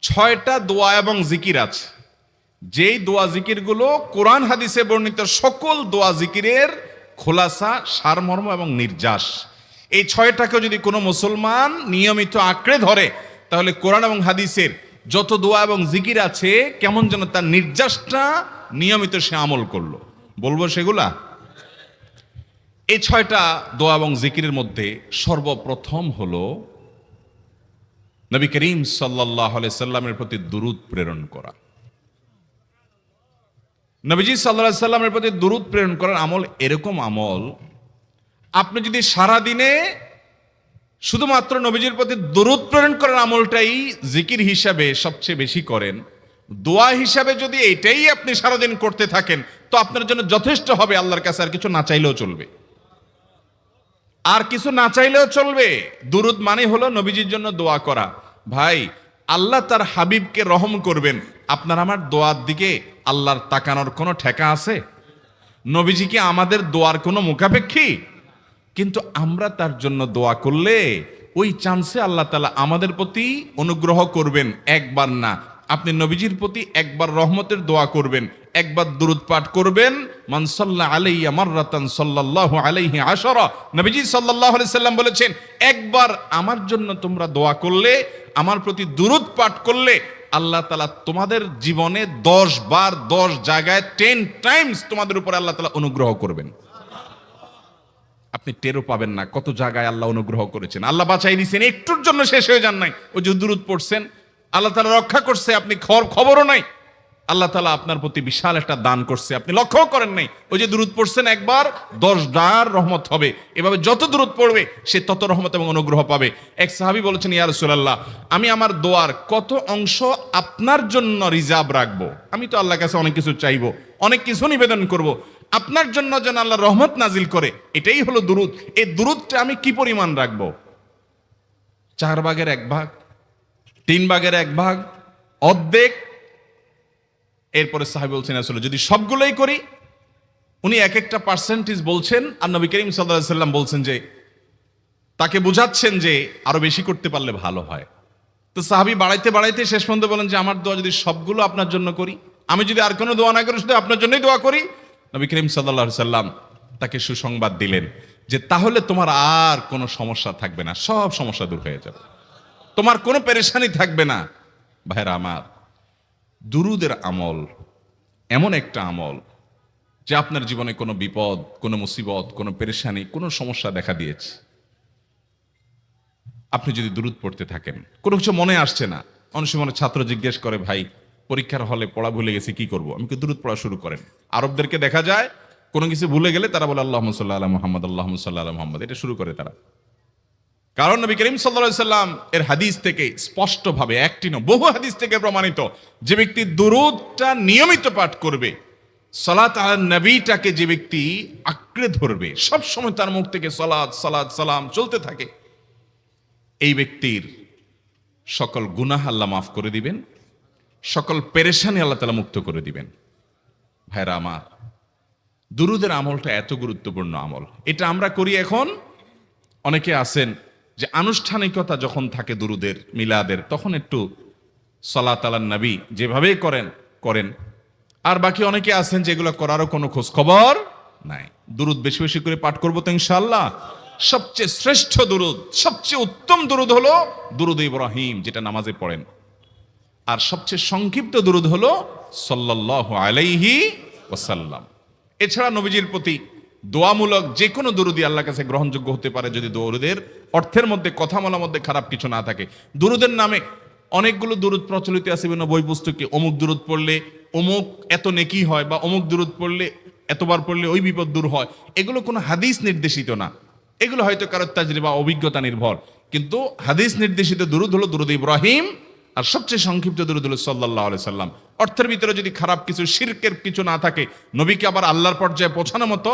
6টা দোয়া এবং জিকির আছে, যেই দোয়া জিকিরগুলো কোরআন হাদিসে বর্ণিত সকল দোয়া জিকিরের খোলাসা, সারমর্ম এবং নির্যাস। এই 6টাকে যদি কোনো মুসলমান নিয়মিত আঁকড়ে ধরে, তাহলে কোরআন এবং হাদিসের যত দোয়া এবং জিকির আছে কেমন যেন তার নির্যাসটা নিয়মিত সে আমল করলো। বলবো সেগুলা। এই 6টা দোয়া এবং জিকিরের মধ্যে সর্বপ্রথম হলো নবী করিম সাল্লাল্লাহু আলাইহি সাল্লামের প্রতি দুরূদ প্রেরণ করা। নবীজি সাল্লাল্লাহু আলাইহি সাল্লামের প্রতি দুরূদ প্রেরণ করার আমল এরকম আমল, আপনি যদি সারা দিনে শুধুমাত্র নবীজির প্রতি দুরূদ প্রেরণ করার আমলটাই জিকির হিসাবে সবচেয়ে বেশি করেন, দোয়া হিসাবে যদি এটাই আপনি সারাদিন করতে থাকেন, তো আপনার জন্য যথেষ্ট হবে। আল্লাহর কাছে আর কিছু না চাইলেও চলবে, আর কিছু না চাইলেও চলবে। দুরূদ মানে হলো নবীজির জন্য দোয়া করা। ভাই, আল্লাহ তার হাবিবকে রহম করবেন, আপনার আমার দোয়ার দিকে আল্লাহর তাকানোর কোনো ঠেকা আছে? নবীজি কি আমাদের দোয়ার কোনো মুখাপেক্ষী? কিন্তু আমরা তার জন্য দোয়া করলে ওই চান্সে আল্লাহ তাআলা আমাদের প্রতি অনুগ্রহ করবেন। একবার না, আপনি নবীজির প্রতি একবার রহমতের দোয়া করবেন, একবার দুরূদ পাঠ করবেন। মান সাল্লা আলাইয়া মাররাতান সাল্লাল্লাহু আলাইহি আশারা। নবীজি সাল্লাল্লাহু আলাইহি সাল্লাম বলেছেন, একবার আমার জন্য তোমরা দোয়া করলে, আমার প্রতি দুরূদ পাঠ করলে, আল্লাহ তাআলা তোমাদের জীবনে 10 বার 10 জায়গায় 10 টাইমস তোমাদের উপরে আল্লাহ তাআলা অনুগ্রহ করবেন। আপনি টেরও পাবেন না কত জায়গায় আল্লাহ অনুগ্রহ করেছেন। আল্লাহ বাঁচাই দিয়েছেন, একটুর জন্য শেষ হয়ে যান নাই। ওই যে দুরূদ পড়ছেন, আল্লাহ তাআলা রক্ষা করছে, আপনি খবরও নাই। আল্লাহ তাআলা আপনার প্রতি বিশাল একটা দান করছে, আপনি লক্ষ্যও করেন নাই। ওই যে দুরূদ পড়ছেন একবার, 10 বার রহমত হবে। এভাবে যত দুরূদ পড়বে সে তত রহমত এবং অনুগ্রহ পাবে। এক সাহাবী বলেছেন, ইয়া রাসূলুল্লাহ, আমি আমার দোয়ার কত অংশ আপনার জন্য রিজার্ভ রাখবো? আমি তো আল্লাহর কাছে অনেক কিছু চাইবো, অনেক কিছু নিবেদন করব, আপনার জন্য যেন আল্লাহ রহমত নাজিল করে, এটাই হলো দুরূদ। এই দুরূদটা আমি কি পরিমাণ রাখবো? 4 ভাগের 1 ভাগ, 3 ভাগের 1 ভাগ, অর্ধেক? এরপরে সাহাবী বলছেন, আসলে যদি সবগুলোই করি। উনি এক একটা পার্সেন্টেজ বলছেন, আর নবী করিম সাল্লাল্লাহু আলাইহি সাল্লাম বলছেন যে, তাকে বুঝাচ্ছেন যে আরো বেশি করতে পারলে ভালো হয়। তো সাহাবী বাড়াইতে বাড়াইতে শেষ পর্যন্ত বলেন যে, আমার দোয়া যদি সবগুলো আপনার জন্য করি, আমি যদি আর কোনো দোয়া না করি, শুধু আপনার জন্যই দোয়া করি। নবী করিম সাল্লাল্লাহু আলাইহি সাল্লাম তাকে সুসংবাদ দিলেন যে, তাহলে তোমার আর কোনো সমস্যা থাকবে না, সব সমস্যা দূর হয়ে যাবে, তোমার কোনো পেরেশানি থাকবে না। ভাইরা আমার, দুরূদের আমল এমন একটা আমল যে আপনার জীবনে কোনো বিপদ, কোনো মুসিবত, কোনো পেরেশানি, কোনো সমস্যা দেখা দিয়েছে, আপনি যদি দুরূদ পড়তে থাকেন, কোনো কিছু মনে আসছে না। অনেক সময় ছাত্র জিজ্ঞেস করে, ভাই পরীক্ষার হলে পড়া ভুলে গেছি, কি করব? আমি কি, দুরূদ পড়া শুরু করেন। আরবদেরকে দেখা যায় কোনো কিছু ভুলে গেলে তারা বলে আল্লাহুম্মা সাল্লি আলা মুহাম্মদ, আল্লাহুম্মা সাল্লি আলা মুহাম্মদ, এটা শুরু করে তারা। কারণ নবী করিম সাল্লাল্লাহু আলাইহি সাল্লাম এর হাদিস থেকে স্পষ্টভাবে, একটি নয় বহু হাদিস থেকে প্রমাণিত, যে ব্যক্তি দুরূদটা নিয়মিত পাঠ করবে, সালাত আলা নবীটাকে যে ব্যক্তি আঁকড়ে ধরবে, সব সময় তার মুখ থেকে সালাত সালাত সালাম চলতে থাকে, এই ব্যক্তির সকল গুনাহ আল্লাহ মাফ করে দিবেন, সকল পেরেশানি আল্লাহ তাআলা মুক্ত করে দিবেন। ভাইরা আমার, দুরূদের আমলটা এত গুরুত্বপূর্ণ আমল, এটা আমরা করি এখন। অনেকে আছেন যে আনুষ্ঠানিকতা যখন থাকে দুরূদের, মিলাদের, তখন একটু সালাত আলা নবী যেভাবেই করেন। আর বাকি অনেকে আছেন যেগুলো করারও কোনো খোঁজ খবর নাই। দুরূদ বেশি বেশি করে পাঠ করবো তো ইনশাআল্লাহ। সবচেয়ে শ্রেষ্ঠ দুরূদ, সবচেয়ে উত্তম দুরূদ হলো দুরূদ ইব্রাহিম, যেটা নামাজে পড়েন। আর সবচেয়ে সংক্ষিপ্ত দুরূদ হলো সাল্লাল্লাহু আলাইহি ওয়াসাল্লাম। এছাড়া নবীজির প্রতি দোয়ামূলক যে কোনো দুরূদই আল্লাহর কাছে গ্রহণযোগ্য হতে পারে, যদি দুরূদের অর্থের মধ্যে, কথামালার মধ্যে খারাপ কিছু না থাকে। দুরূদের নামে অনেকগুলো দুরূদ প্রচলিত আছে বিভিন্ন বই পুস্তকে। অমুক দুরূদ পড়লে অমুক এত নেকি হয়, বা অমুক দুরূদ পড়লে এতবার পড়লে ওই বিপদ দূর হয়। এগুলো কোনো হাদিস নির্দেশিত না, এগুলো হয়তো কারো তাজরিবা, অভিজ্ঞতা নির্ভর। কিন্তু হাদিস নির্দেশিত দুরূদ হলো দুরূদ ইব্রাহিম, আর সবচেয়ে সংক্ষিপ্ত দুরূদ হলো সাল্লাল্লাহু আলাইহি সাল্লাম। অর্থের ভিতরে যদি খারাপ কিছু, শিরকের কিছু না থাকে, নবীকে আবার আল্লাহর পর্যায়ে পৌঁছানোর মতো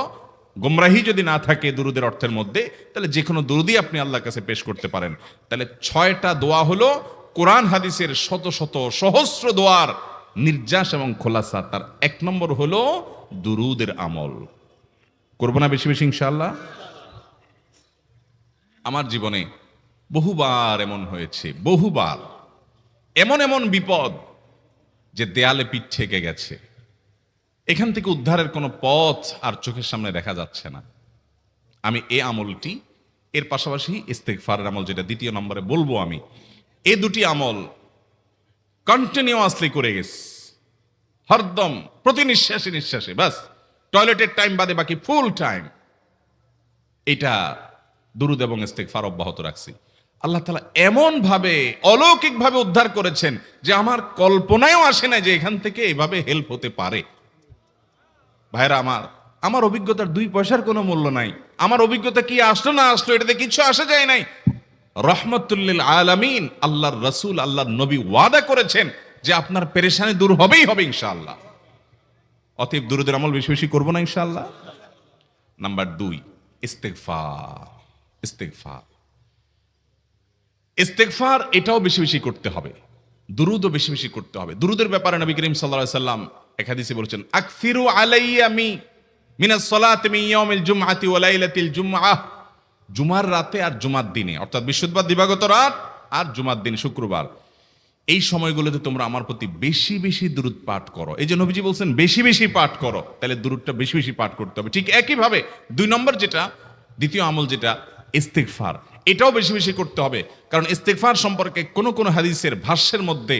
গোমরাহি যদি না থাকে দুরূদের অর্থের মধ্যে, তাহলে যে কোনো দুরূদই আপনি আল্লাহর কাছে পেশ করতে পারেন। তাহলে 6টা দোয়া হলো কোরআন হাদিসের শত শত সহস্র দোয়ার নির্যাস এবং খোলাসা। তার 1 নম্বর হলো দুরূদের আমল। করবো না বেশি বেশি ইনশাআল্লাহ? আমার জীবনে বহুবার এমন হয়েছে, বহুবার এমন এমন বিপদ যে দেয়ালে পিঠ ঠেকে গেছে, এখান থেকে উদ্ধারের কোনো পথ আর চোখের সামনে দেখা যাচ্ছে না। আমি এই আমলটি, এর পাশাপাশি ইস্তেগফারের আমল যেটা দ্বিতীয় নম্বরে বলবো আমি, এই দুটি আমল কন্টিনিউয়াসলি করে গেছে, হরদম প্রতি নিঃশ্বাসে নিঃশ্বাসে, বাস টয়লেটের টাইম বাদে বাকি ফুল টাইম এটা দুরুদ এবং ইস্তেগফার অব্যাহত রাখছি। আল্লাহ তাআলা এমন ভাবে অলৌকিক ভাবে উদ্ধার করেছেন যে আমার কল্পনায়ও আসে না যে এখান থেকে এভাবে হেল্প হতে পারে। ভাইরা আমার অভিজ্ঞতার 2 পয়সার কোনো মূল্য নাই। আমার অভিজ্ঞতা কি আসলো না আসলো এটাতে কিছু আসা যায় নাই। রহমতুল লিল আলামিন আল্লাহর রাসূল আল্লাহর নবী ওয়াদা করেছেন যে আপনার পেরেশানি দূর হবেই হবে ইনশাআল্লাহ। অতএব দুরুদের আমল বেশি বেশি করবো না ইনশাআল্লাহ। নাম্বার 2, ইস্তেগফার। ইস্তেগফার ইস্তেগফার এটাও বেশি বেশি করতে হবে, দুরুদও বেশি বেশি করতে হবে। দুরুদের ব্যাপারে নবী করিম সাল্লাল্লাহু আলাইহি সাল্লাম এক হাদিসে বলেছেন, আকসিরু আলাইয়া মিনাস সালাতি মিন ইয়াউমিল জুমআতি ওয়া লাইলাতিল জুমআহ। জুমার রাতে আর জুমার দিনে, অর্থাৎ বৃহস্পতিবার দিবাগত রাত আর জুমার দিন শুক্রবার, এই সময়গুলোতে তোমরা আমার প্রতি বেশি বেশি দুরুদ পাঠ করো। এই যে নবীজি বলছেন বেশি বেশি পাঠ করো, তাহলে দুরুদটা বেশি বেশি পাঠ করতে হবে। ঠিক একইভাবে 2 নম্বর যেটা, দ্বিতীয় আমল যেটা ইস্তেগফার, এটাও বেশি বেশি করতে হবে। কারণ ইস্তেগফার সম্পর্কে কোন কোন হাদিসের ভাষ্যের মধ্যে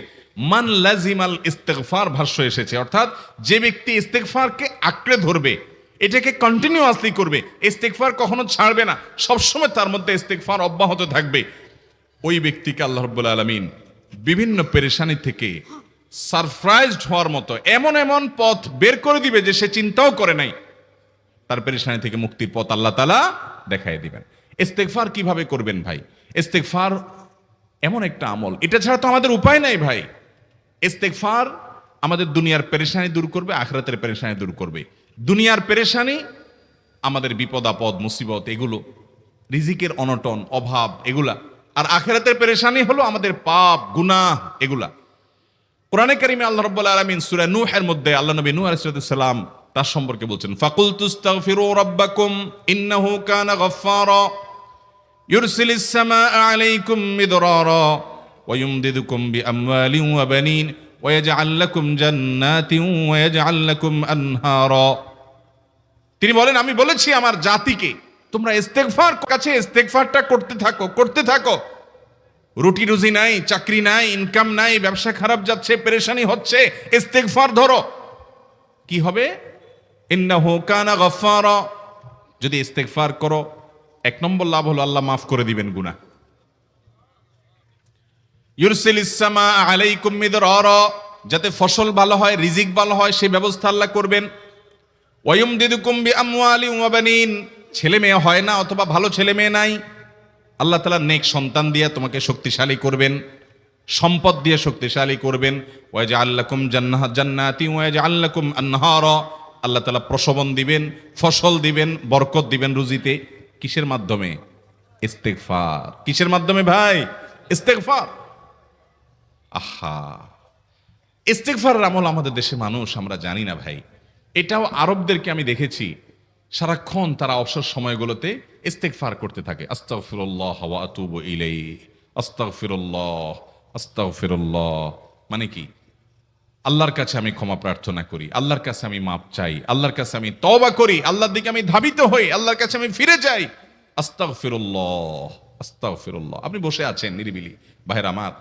মান লাজিমাল ইস্তেগফার ভাষ্য এসেছে, অর্থাৎ যে ব্যক্তি ইস্তেগফারকে আঁকড়ে ধরবে, এটাকে কন্টিনিউয়াসলি করবে, ইস্তেগফার কখনো ছাড়বে না, সবসময় তার মধ্যে ইস্তেগফার অব্যাহত থাকবে, ওই ব্যক্তিকে আল্লাহ রাব্বুল আলামিন বিভিন্ন পেরেশানি থেকে সারপ্রাইজড হওয়ার মতো এমন এমন পথ বের করে দিবে যে সে চিন্তাও করে নাই। তার পেরেশানি থেকে মুক্তির পথ আল্লাহ তাআলা দেখাই দিবেন। ইস্তেগফার কিভাবে করবেন ভাই? ইস্তেগফার এমন একটা আমল, এটা ছাড়া তো আমাদের উপায় নাই ভাই। ইস্তেগফার আমাদের দুনিয়ার পেরেশানি দূর করবে, আখিরাতের পেরেশানি দূর করবে। দুনিয়ার পেরেশানি আমাদের বিপদ আপদ মুসিবত, এগুলো রিজিকের অনটন অভাব এগুলা, আর আখিরাতের পেরেশানি হলো আমাদের পাপ গুনাহ এগুলা। কোরআনে কারিমে আল্লাহ রাব্বুল আলামিন সূরা নূহের মধ্যে আল্লাহ নবী নূহ আলাইহিস সালাম তার সম্পর্কে বলছেন, ফাকুলতুস্তাগফিরু রাব্বাকুম ইন্নাহু কানা গাফফারা ইউরসিলিস সামাআ আলাইকুম মিদরারা ওয়া ইউমদিদুকুম বিআমওয়ালিন ওয়া বানিন ওয়া ইয়াজআল লাকুম জান্নাতিন ওয়া ইয়াজআল লাকুম আনহারা। তিনি বলেন, আমি বলেছি আমার জাতিকে তোমরা ইস্তেগফার কাছে ইস্তেগফারটা করতে থাকো। রুটি রুজি নাই, চাকরি নাই, ইনকাম নাই, ব্যবসা খারাপ যাচ্ছে, পেরেশানি হচ্ছে, ইস্তেগফার ধরো, কি হবে? ইন্নাহু কানা গাফফারা। যদি ইস্তেগফার করো, 1 নম্বর লাভ হলো আল্লাহ মাফ করে দিবেন গুনাহ। ইউরসিলিস সামাআ আলাইকুম মিদরারা, যাতে ফসল ভালো হয়, রিজিক ভালো হয়, সেই ব্যবস্থা আল্লাহ করবেন। ওয়া ইউমদিদুকুম বিআমওয়ালিন ওয়া বানিন, ছেলে মেয়ে হয় না অথবা ভালো ছেলে মেয়ে নাই, আল্লাহ তাআলা নেক সন্তান দিয়ে তোমাকে শক্তিশালী করবেন, সম্পদ দিয়ে শক্তিশালী করবেন। ওয়া ইয়াজআল লাকুম জান্নাতি ওয়া ইয়াজআল লাকুম আনহারা, আল্লাহ তাআলা প্রসবন দিবেন, ফসল দিবেন, বরকত দিবেন রুজিতে। কিসের মাধ্যমে? ইস্তেগফার। কিসের মাধ্যমে ভাই? ইস্তেগফার। আহা, ইস্তেগফারের আমল আমাদের দেশে মানুষ আমরা জানি না ভাই। এটাও আরবদেরকে আমি দেখেছি সারাক্ষণ তারা অবসর সময়গুলোতে ইস্তেগফার করতে থাকে, আস্তাগফিরুল্লাহ ওয়া আতুবু ইলাইহি, আস্তাগফিরুল্লাহ আস্তাগফিরুল্লাহ। মানে কি? আল্লাহর কাছে আমি ক্ষমা প্রার্থনা করি, আল্লাহর কাছে আমি মাপ চাই, আল্লাহর কাছে আমি তওবা করি, আল্লাহর দিকে আমি ধাবিত হই, আল্লাহর কাছে আমি ফিরে যাই, আস্তাগফিরুল্লাহ আস্তাগফিরুল্লাহ। আপনি বসে আছেন নিরিবিলি, ভাইরা আমার,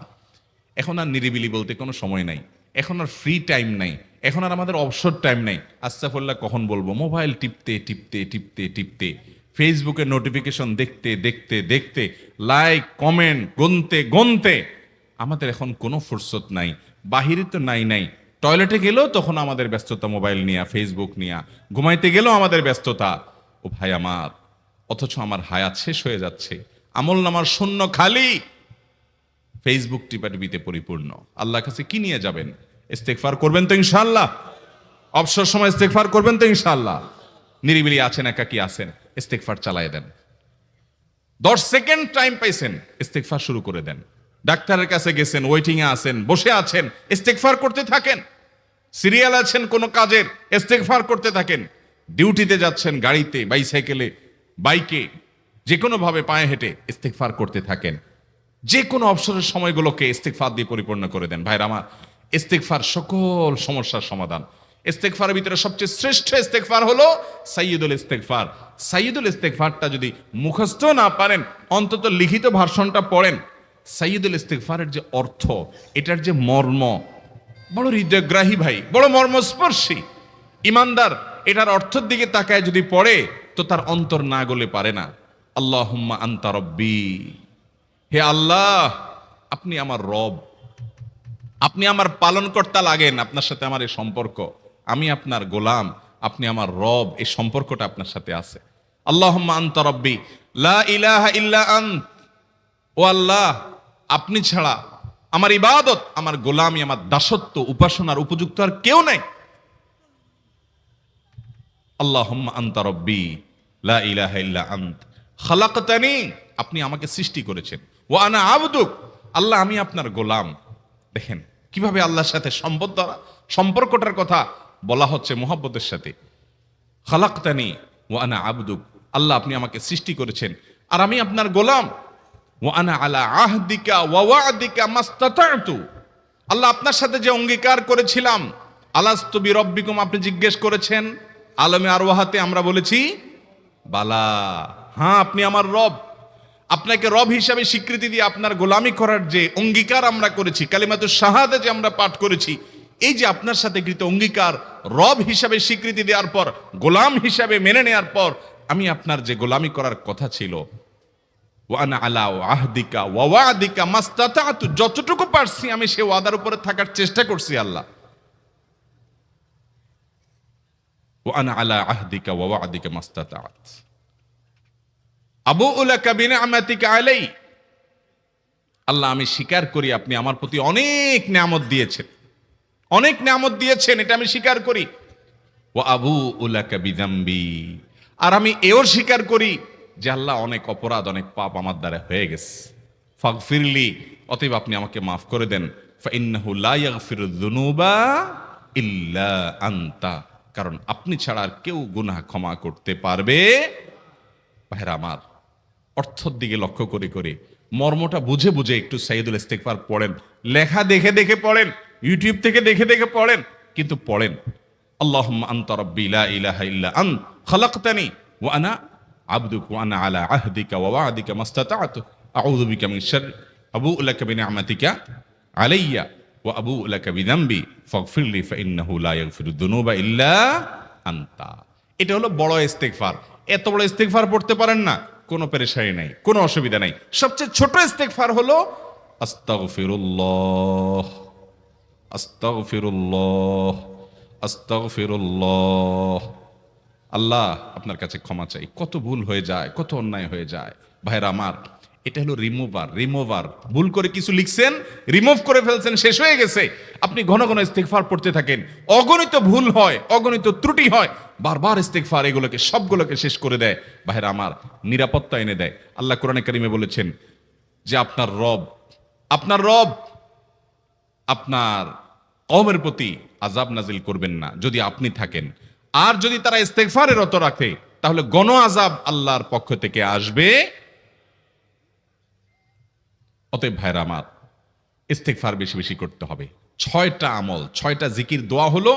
এখন আর নিরিবিলি বলতে কোনো সময় নাই, এখন আর ফ্রি টাইম নাই, এখন আর আমাদের অবসর টাইম নাই। আস্তাগফিরুল্লাহ কখন বলবো? মোবাইল টিপতে টিপতে টিপতে টিপতে, ফেসবুকের নোটিফিকেশন দেখতে দেখতে দেখতে, লাইক কমেন্ট গুনতে গুনতে আমাদের এখন কোনো ফুরসত নাই। বাহিরে তো নাই, টয়লেটে গেলেও তখন আমাদের ব্যস্ততা মোবাইল নিয়ে, ফেসবুক নিয়ে, ঘুমাইতে গেলেও আমাদের ব্যস্ততা। ও ভাই আমার, অথচ আমার হায়াত শেষ হয়ে যাচ্ছে, আমল নামার শূন্য খালি, ফেসবুক টিপাটিপিতে পরিপূর্ণ। আল্লাহর কাছে কি নিয়ে যাবেন? ইস্তেগফার করবেন তো ইনশাআল্লাহ? অবসর সময় ইস্তেগফার করবেন তো ইনশাআল্লাহ? নিরিবিলি আছেন, একাকী আছেন, ইস্তেগফার চালায় দেন। 10 সেকেন্ড টাইম পাইছেন, ইস্তেগফার শুরু করে দেন। ডাক্তারের কাছে গেছেন, ওয়েটিং এ আছেন, বসে আছেন, ইস্তেগফার করতে থাকেন। সিরিয়াল আছেন কোন কাজের, ইস্তেগফার করতে থাকেন। ডিউটিতে যাচ্ছেন, গাড়িতে, বাইসাইকেলে, বাইকে, যে কোনো ভাবে পায়ে হেঁটে ইস্তেগফার করতে থাকেন। যে কোনো অবসরের সময়গুলোকে ইস্তেগফার দিয়ে পরিপূর্ণ করে দেন। ভাইরা আমার, ইস্তেগফার সকল সমস্যার সমাধান। ইস্তেগফারের ভিতরে সবচেয়ে শ্রেষ্ঠ ইস্তেগফার হলো সাইয়্যিদুল ইস্তেগফার। সাইয়্যিদুল ইস্তেগফারটা যদি মুখস্থ না পারেন, অন্তত লিখিত ভার্সনটা পড়েন। সাইয়্যিদুল ইস্তেগফারের যে অর্থ, এটার যে মর্ম, বড় হৃদয়গ্রাহী ভাই, বড় মর্মস্পর্শী। ইমানদার এটার অর্থের দিকে তাকায় যদি পড়ে, তো তার অন্তর না গলে পারে না। আল্লাহুম্মা আনতা রব্বি, হে আল্লাহ আপনি আমার রব, আপনি আমার পালনকর্তা লাগেন। আপনার সাথে আমার এই সম্পর্ক, আমি আপনার গোলাম, আপনি আমার রব, এই সম্পর্কটা আপনার সাথে আছে। আল্লাহুম্মা আনতা রব্বি লা ইলাহা ইল্লা আন্ত, ও আল্লাহ আপনি ছাড়া আমার ইবাদত, আমার গোলামি, আমার দাসত্ব, উপাসনার উপযুক্ত আর কেউ নাই। আল্লাহুম্মা আনতা রব্বি লা ইলাহা ইল্লা আন্ত খালাকতানি, আপনি আমাকে সৃষ্টি করেছেন। ওয়া আনা আবদুক, আল্লাহ আমি আপনার গোলাম। দেখেন কিভাবে আল্লাহর সাথে সম্পর্কটার কথা বলা হচ্ছে মুহাব্বতের সাথে। খালাকতানি ওয়া আনা আবদুক, আল্লাহ আপনি আমাকে সৃষ্টি করেছেন আর আমি আপনার গোলাম। ওয়া আনা আলা আহদিকা ওয়া ওয়া'দিকা মাস্তাতা'তু, আল্লাহ আপনার সাথে যে অঙ্গীকার করেছিলাম, আলাস্তু বিরব্বিকুম, আপনি জিজ্ঞেস করেছেন। আলমে আরওয়াহাতে আমরা বলেছি বালা, হ্যাঁ আপনি আমার রব। আপনাকে রব হিসাবে স্বীকৃতি দিয়ে আপনার গোলামি করার যে অঙ্গীকার আমরা করেছি, কালিমাতুশ শাহাদা যে আমরা পাঠ করেছি, এই যে আপনার সাথে কৃত অঙ্গীকার, রব হিসাবে স্বীকৃতি দেওয়ার পর, গোলাম হিসাবে মেনে নেওয়ার পর, আমি আপনার যে গোলামি করার কথা ছিল, ওয়া আনা আলা আহদিকা ওয়া ওয়া'দিকা মাস্তাতা'তু, যতটুকু পারছি আমি সে ওয়াদার উপরে থাকার চেষ্টা করছি আল্লাহ। ওয়া আনা আলা আহদিকা ওয়া ওয়া'দিকা মাস্তাতা'ত আবুউ লাকা বিনি'মাতিকা আলাই, আল্লাহ আমি স্বীকার করি আপনি আমার প্রতি অনেক নিয়ামত দিয়েছেন, অনেক নিয়ামত দিয়েছেন, এটা আমি স্বীকার করি। ওয়া আবুউ লাকা বিযামবি, আর আমি এও স্বীকার করি যে আল্লাহ অনেক অপরাধ, অনেক পাপ আমার দ্বারা হয়ে গেছে। ফাগফিরলি, অতএব আপনি আমাকে মাফ করে দেন। ফাইন্নাহু লা ইয়াগফিরুয যুনুবা ইল্লা আনতা, কারণ আপনি ছাড়া আর কেউ গুনাহ ক্ষমা করতে পারবে। ভাইরা আমার, অর্থের দিকে লক্ষ্য করে করে, মর্মটা বুঝে বুঝে একটু সাইয়্যিদুল ইস্তেগফার পড়েন। লেখা দেখে দেখে পড়েন, ইউটিউব থেকে দেখে দেখে পড়েন, কিন্তু পড়েন। আল্লাহুম্মা আনতা রাব্বি লা ইলাহা ইল্লা আন্ত খালাকতানি ওয়া আনা আবদুক ওয়া আনা আলা আহদিকা ওয়া ওয়া'দিকা মাস্তাতা'তু আউযু বিকা মিন শাররি আবুউ লাকা বিনি'মাতিকা আলাইয়া ওয়া আবুউ লাকা বিযামবি ফাগফিরলি ফাইন্নাহু লা ইয়াগফিরুয যুনুবা ইল্লা আনতা। এটা হলো বড় ইস্তেগফার। এত বড় ইস্তেগফার পড়তে পারেন না, কোনো পেরেশানি নাই, কোনো অসুবিধা নাই। সবচেয়ে ছোট ইস্তেগফার হলো আস্তাগফিরুল্লাহ আস্তাগফিরুল্লাহ আস্তাগফিরুল্লাহ। আল্লাহ আপনার কাছে ক্ষমা চাই, কত ভুল হয়ে যায়, কত অন্যায় হয়ে যায়। ভাইরা আমার, এটা হলো রিমুভার। ভুল করে কিছু লিখছেন, রিমুভ করে ফেলছেন, শেষ হয়ে গেছে। আপনি ঘন ঘন ইস্তেগফার পড়তে থাকেন, অগণিত ভুল হয়, অগণিত ত্রুটি হয়, বারবার ইস্তেগফার এগুলোকে সবগুলোকে শেষ করে দেয়। ভাইরা আমার, নিরাপত্তা এনে দেয়। আল্লাহ কোরআনে কারিমে বলেছেন যে আপনার রব আপনার কওমের প্রতি আযাব নাজিল করবেন না যদি আপনি থাকেন। আর যদি তারা ইস্তেগফারে রত রাখে, তাহলে গণ আযাব আল্লাহর পক্ষ থেকে আসবে। অতএব ভাইরা আমার, ইস্তেগফার বেশি বেশি করতে হবে। 6টা আমল, 6টা জিকির, দোয়া হলো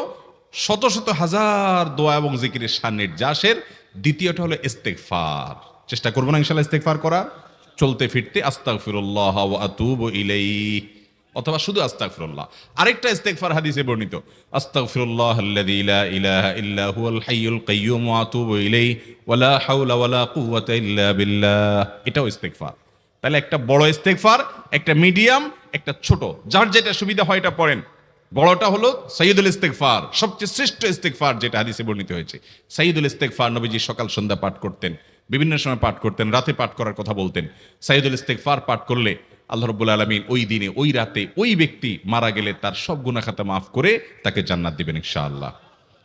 শত শত হাজার দোয়া এবং জিকিরের সান্নিধ্যাসের। দ্বিতীয়টা হলো ইস্তেগফার। চেষ্টা করবো না ইনশাআল্লাহ ইস্তেগফার করার, চলতে ফিরতে আস্তাগফিরুল্লাহ ওয়া আতুবু ইলাইহি, অথবা শুধু আস্তাগফিরুল্লাহ। আরেকটা ইস্তেগফার হাদিসে বর্ণিত, আস্তাগফিরুল্লাহাল্লাযী লা ইলাহা ইল্লা হুয়াল হাইয়ুল কাইয়্যুম ওয়া আতুবু ইলাইহি ওয়া লা হাওলা ওয়া লা কুওয়াতা ইল্লা বিল্লাহ। এটাও ইস্তেগফার। তাহলে একটা বড় ইস্তেগফার, একটা মিডিয়াম, একটা ছোট, যার যেটা সুবিধা হয় এটা পড়েন। বড়টা হলো সাইয়্যিদুল ইস্তেগফার, সবচেয়ে শ্রেষ্ঠ ইস্তেগফার যেটা হাদিসে বর্ণিত হয়েছে। সাইয়্যিদুল ইস্তেগফার নবীজি সকাল সন্ধ্যা পাঠ করতেন, বিভিন্ন সময় পাঠ করতেন, রাতে পাঠ করার কথা বলতেন। সাইয়্যিদুল ইস্তেগফার পাঠ করলে আল্লাহ রাব্বুল আলামিন ওই দিনে, ওই রাতে, ওই ব্যক্তি মারা গেলে তার সব গুনাহ খাতা মাফ করে তাকে জান্নাত দিবেন ইনশাআল্লাহ।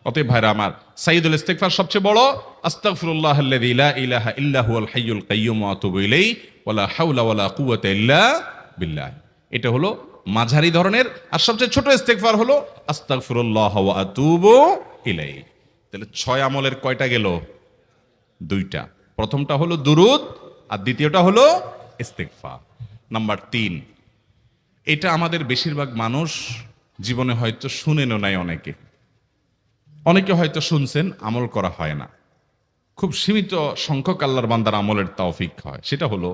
অতএব ভাইরা আমার, সাইয়্যিদুল ইস্তেগফার সবচেয়ে বড়, আস্তাগফিরুল্লাহাল্লাযী লা ইলাহা ইল্লা হুয়াল হাইয়ুল কাইয়্যুম ওয়া আতুবু ইলাইহি ওয়া লা হাওলা ওয়া লা কুওয়াতা ইল্লা বিল্লাহ। এটা হলো মাঝারি ধরনের। আর সবচেয়ে ছোট ইস্তেগফার হলো আস্তাগফিরুল্লাহ ওয়া আতুবু ইলাইহি। তাহলে 6 আমলের কয়টা গেল? 2টা। প্রথমটা হলো দুরূদ আর দ্বিতীয়টা হলো ইস্তেগফার। নাম্বার 3, এটা আমাদের বেশিরভাগ মানুষ জীবনে হয়তো শুনেনও নাই, অনেকে হয়তো শুনছেন, আমল করা হয় না। খুব সীমিত সংখ্যক আল্লাহর বান্দার আমলের তৌফিক হয়। সেটা হলো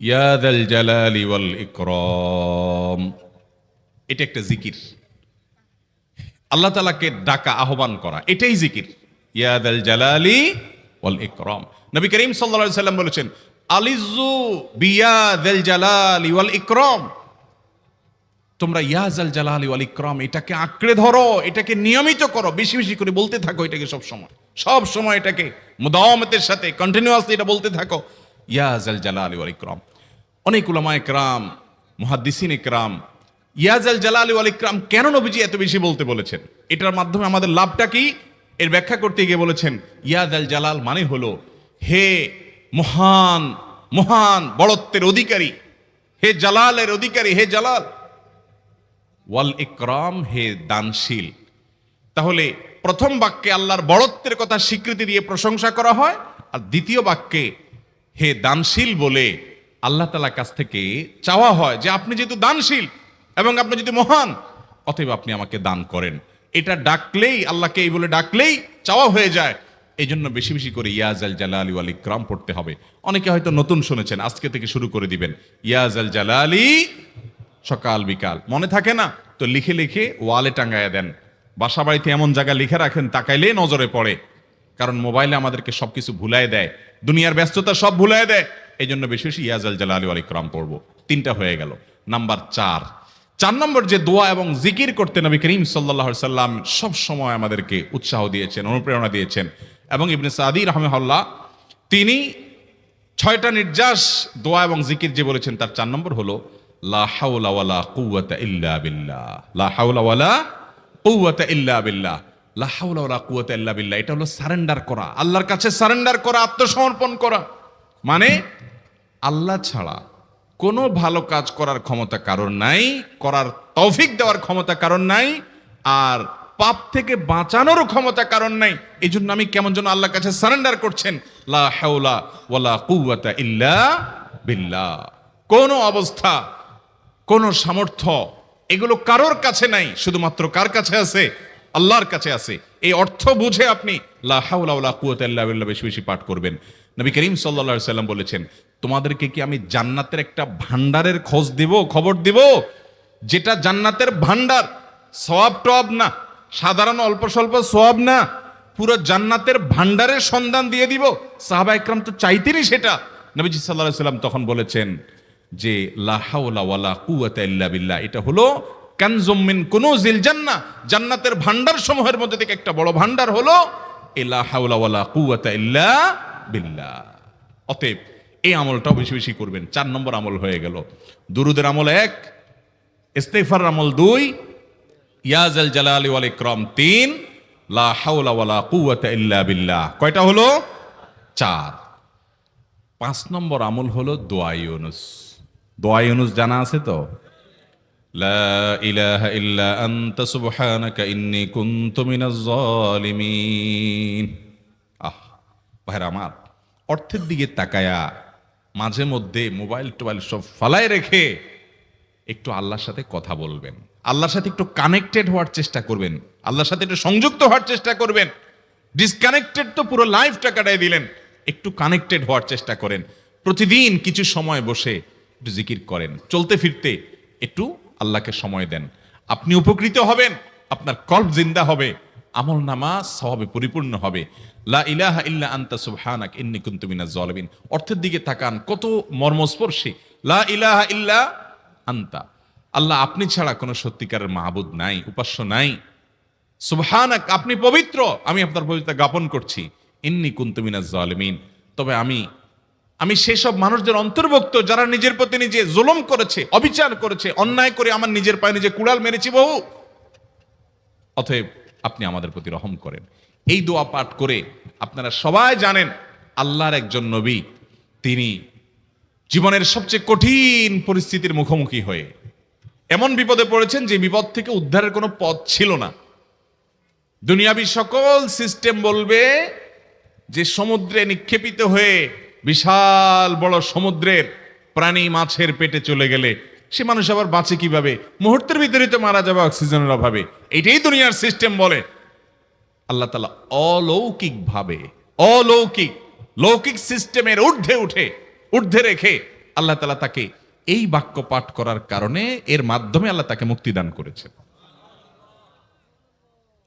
ইয়া যাল জালালি ওয়াল ইকরাম। এটা একটা জিকির, আল্লাহ তাআলাকে ডাকা, আহ্বান করা, এটাই জিকির। ইয়া যাল জালালি ওয়াল ইকরাম। নবী করিম সাল্লাল্লাহু আলাইহি সাল্লাম বলেছেন, আলিজু বিয়া যাল জালালি ওয়াল ইকরাম। তোমরা ইয়া যাল জালালি ওয়াল ইকরাম এটাকে আঁকড়ে ধরো, এটাকে নিয়মিত করো, বেশি বেশি করে বলতে থাকো এটাকে সব সময় এটাকে মুদাওয়ামাতের সাথে কন্টিনিউয়াসলি এটা বলতে থাকো, ইয়া যাল জালালি ওয়াল ইকরাম। অনেক উলামায়ে কেরাম, মুহাদ্দিসিন ইকরাম ইয়া যাল জালালি ওয়াল ইকরাম কেন নবীজি এত বেশি বলতে বলেছেন, এটার মাধ্যমে আমাদের লাভটা কি, এর ব্যাখ্যা করতে গিয়ে বলেছেন ইয়া যাল জালাল মানে হলো হে মহান, মহান বড়ত্বের অধিকারী, হে জালালের অধিকারী, হে জালাল। ওয়াল ইকরাম হে দানশীল। তাহলে প্রথম বাক্যে আল্লাহর বড়ত্বের কথা স্বীকৃতি দিয়ে প্রশংসা করা হয়, আর দ্বিতীয় বাক্যে হে দানশীল বলে আল্লাহ তাআলার কাছ থেকে চাওয়া হয় যে আপনি যেহেতু দানশীল এবং আপনি যদি মহান, অতএব আপনি আমাকে দান করেন। এটা ডাকলেই, আল্লাহকে এই বলে ডাকলেই চাওয়া হয়ে যায়। এই জন্য বেশি বেশি করে ইয়া যাল জালালি ওয়াল ইকরাম পড়তে হবে। অনেকে হয়তো নতুন শুনেছেন, আজকে থেকে শুরু করে দিবেন ইয়া যাল জালালি, সকাল বিকাল মনে থাকে না তো লিখে লিখে ওয়ালে টাঙ্গায়া দেন। বাসা বাড়িতে এমন জায়গা লিখে রাখেন তাকাইলেই নজরে পড়ে, কারণ মোবাইলে আমাদেরকে সবকিছু ভুলাই দেয়, দুনিয়ার ব্যস্ততা সব ভুলাই দেয়। এই জন্য বেশি বেশি ইয়া যাল জালালি ওয়াল ইকরাম পড়বো। 3টা হয়ে গেল। নাম্বার 4 নম্বর যে দোয়া এবং জিকির করতে নবী করিম সাল্লাল্লাহু আলাইহি সাল্লাম সব সময় আমাদেরকে উৎসাহ দিয়েছেন, অনুপ্রেরণা দিয়েছেন। এবং ইবনে সাদি রাহিমাহুল্লাহ তিনি 6টা নির্যাস দোয়া এবং জিকির যে বলেছেন, তার 4 নম্বর হলো লা হাওলা ওয়ালা কুওয়াতা ইল্লা বিল্লাহ। লা হাওলা ওয়ালা কুওয়াতা ইল্লা বিল্লাহ। লা হাওলা ওয়ালা কুওয়াতা ইল্লা বিল্লাহ, এটা হলো সারেন্ডার করা, আল্লাহর কাছে সারেন্ডার করা, আত্মসমর্পণ করা। মানে আল্লাহ ছাড়া কোনো ভালো কাজ করার ক্ষমতা কারোর নাই, করার তৌফিক দেওয়ার ক্ষমতা কারোর নাই, আর পাপ থেকে বাঁচানোরও ক্ষমতা কারণ নাই। এই জন্য আমি কেমন যেন আল্লাহর কাছে সারেন্ডার করছেন, লা হাওলা ওয়ালা কুওয়াতা ইল্লা বিল্লাহ। কোন অবস্থা, কোন সামর্থ্য, এগুলো কারোর কাছে নাই, শুধুমাত্র কার কাছে আছে? আল্লাহর কাছে আছে। এই অর্থ বুঝে আপনি লা হাওলা ওয়ালা কুওয়াতা ইল্লা বিল্লাহ বেশি বেশি পাঠ করবেন। নবী করিম সাল্লাল্লাহু আলাইহি সাল্লাম বলেছেন, তোমাদেরকে কি আমি জান্নাতের একটা ভান্ডারের খবর দিব, যেটা জান্নাতের ভান্ডার, সওয়াব টওয়াব না, সাধারণ অল্প স্বল্প সওয়াব না, পুরো জান্নাতের ভান্ডারের সন্ধান দিয়ে দিব। সাহাবা ইকরাম তো চাইতেনই সেটা। নবীজি সাল্লাল্লাহু আলাইহি সাল্লাম তখন বলেছেন যে লা হাওলা ওয়ালা কুওয়াতা ইল্লা বিল্লাহ, এটা হলো কানজুম মিন কুনুজিল জান্নাহ, জান্নাতের ভান্ডার সমূহের মধ্যে থেকে একটা বড় ভান্ডার হলো লা হাওলা ওয়ালা কুওয়াতা ইল্লা বিল্লাহ। অতএব এই আমলটাও বেশি বেশি করবেন। 4 নম্বর আমল হয়ে গেল। দুরুদের আমল 1, ইস্তিগফার আমল 2, ইয়া যাল জালালি ওয়াল ইকরাম 3, লা হাওলা ওয়ালা কুওয়াতা ইল্লা বিল্লাহ। কয়টা হলো? 4। 5 নম্বর আমল হলো দোয়া ইউনুস। দোয়া ইউনুস জানা আছে তো? লা ইলাহা ইল্লা আনতা সুবহানাকা ইন্নী কুনতু মিনাজ জালিমিন। ভাইরা আমার, অর্থের দিকে তাকায়া মাঝে মধ্যে মোবাইল টোবাইল সব ফালায় রেখে একটু আল্লাহর সাথে কথা বলবেন, আল্লাহর সাথে একটু কানেক্টেড হওয়ার চেষ্টা করবেন, আল্লাহর সাথে একটু সংযুক্ত হওয়ার চেষ্টা করবেন। ডিসকানেক্টেড তো পুরো লাইফটা কাটাই দিলেন, একটু কানেক্টেড হওয়ার চেষ্টা করেন। প্রতিদিন কিছু সময় বসে একটু জিকির করেন, চলতে ফিরতে একটু আল্লাহকে সময় দেন। আপনি উপকৃত হবেন, আপনার কল্ব জিন্দা হবে, আমল নামা সওয়াবে পরিপূর্ণ হবে। লা ইলাহা ইল্লা আনতা সুবহানাক ইন্নী কুনতু মিনাজ জালিমিন। অর্থের দিকে তাকান, কত মর্মস্পর্শী। লা ইলাহা ইল্লা আনতা, আল্লাহ আপনি ছাড়া কোনো সত্যিকারের মাহবুদ নাই, উপাস্য নাই। সুবহানাক, আপনি পবিত্র, আমি আপনার পবিত্রতা জ্ঞাপন করছি। ইন্নী কুনতু মিনাজ জালিমিন, তবে আমি সেসব মানুষদের অন্তর্ভুক্ত যারা নিজের প্রতি নিজে জুলুম করেছে, অবিচার করেছে, অন্যায় করে আমার নিজের পায়ে নিজে কুড়াল মেরেছি বহু। অতএব আপনি আমাদের প্রতি রহম করেন। এই দোয়া পাঠ করে আপনারা সবাই জানেন আল্লাহর একজন নবী, তিনি জীবনের সবচেয়ে কঠিন পরিস্থিতির মুখোমুখি হয়ে এমন বিপদে পড়েছেন যে বিপদ থেকে উদ্ধারের কোনো পথ ছিল না। দুনিয়াবী সকল সিস্টেম বলবে যে সমুদ্রে নিক্ষেপিত হয়ে বিশাল বড় সমুদ্রের প্রাণী মাছের পেটে চলে গেলে সে মানুষ আবার বাঁচে কিভাবে? মুহূর্তের ভিতরে তো মারা যাবে অক্সিজেনের অভাবে। এটাই দুনিয়ার সিস্টেম বলে। আল্লাহ তাআলা অলৌকিক ভাবে, লৌকিক সিস্টেমের ঊর্ধ্বে রেখে আল্লাহ তাআলা তাকে এই বাক্য পাঠ করার কারণে এর মাধ্যমে আল্লাহ তাকে মুক্তি দান করেছেন।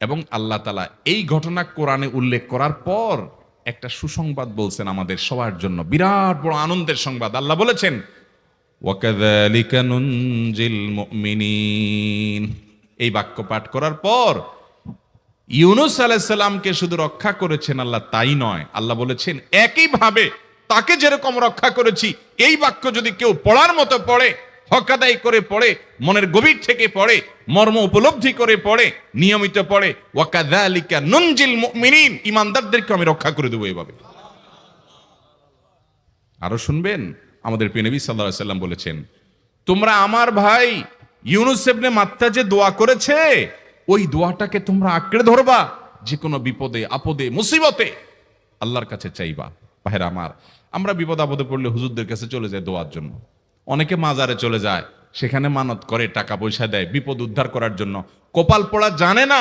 এবং আল্লাহ তাআলা এই ঘটনা কোরআনে উল্লেখ করার পর একটা সুসংবাদ বলছেন আমাদের সবার জন্য, বিরাট বড় আনন্দের সংবাদ। আল্লাহ বলেছেন, ওয়াকাযালিকা নুনজিল মুমিনিন। এই বাক্য পাঠ করার পর ইউনূস আলাইহিস সালামকে শুধু রক্ষা করেছেন আল্লাহ তাই নয়, আল্লাহ বলেছেন একইভাবে তাকে যেরকম রক্ষা করেছি, এই বাক্য যদি কেউ পড়ার মতো পড়ে, হক আদায় করে পড়ে, মনের গভীর থেকে পড়ে, মর্ম উপলব্ধি করে পড়ে, নিয়মিত পড়ে, ওয়াকাযালিকা নুনজিল মুমিনিন, ঈমানদারদেরকে আমি রক্ষা করে দেব এভাবে। আরো শুনবেন, আমাদের প্রিয় নবী সাল্লাল্লাহু আলাইহি ওয়াসাল্লাম বলেছেন, তোমরা আমার ভাই ইউনূস ইবনে মাত্তা যে দোয়া করেছে, ওই দোয়াটাকে তোমরা আঁকড়ে ধরবা, যে কোনো বিপদে আপদে মুসিবতে আল্লাহর কাছে চাইবা। ভাইরা আমার, আমরা বিপদ আপদে পড়লে হুজুরদের কাছে চলে যাই দোয়ার জন্য, অনেকে মাজারে চলে যায়, সেখানে মানত করে, টাকা পয়সা দেয় বিপদ উদ্ধার করার জন্য। কপাল পোড়া জানে না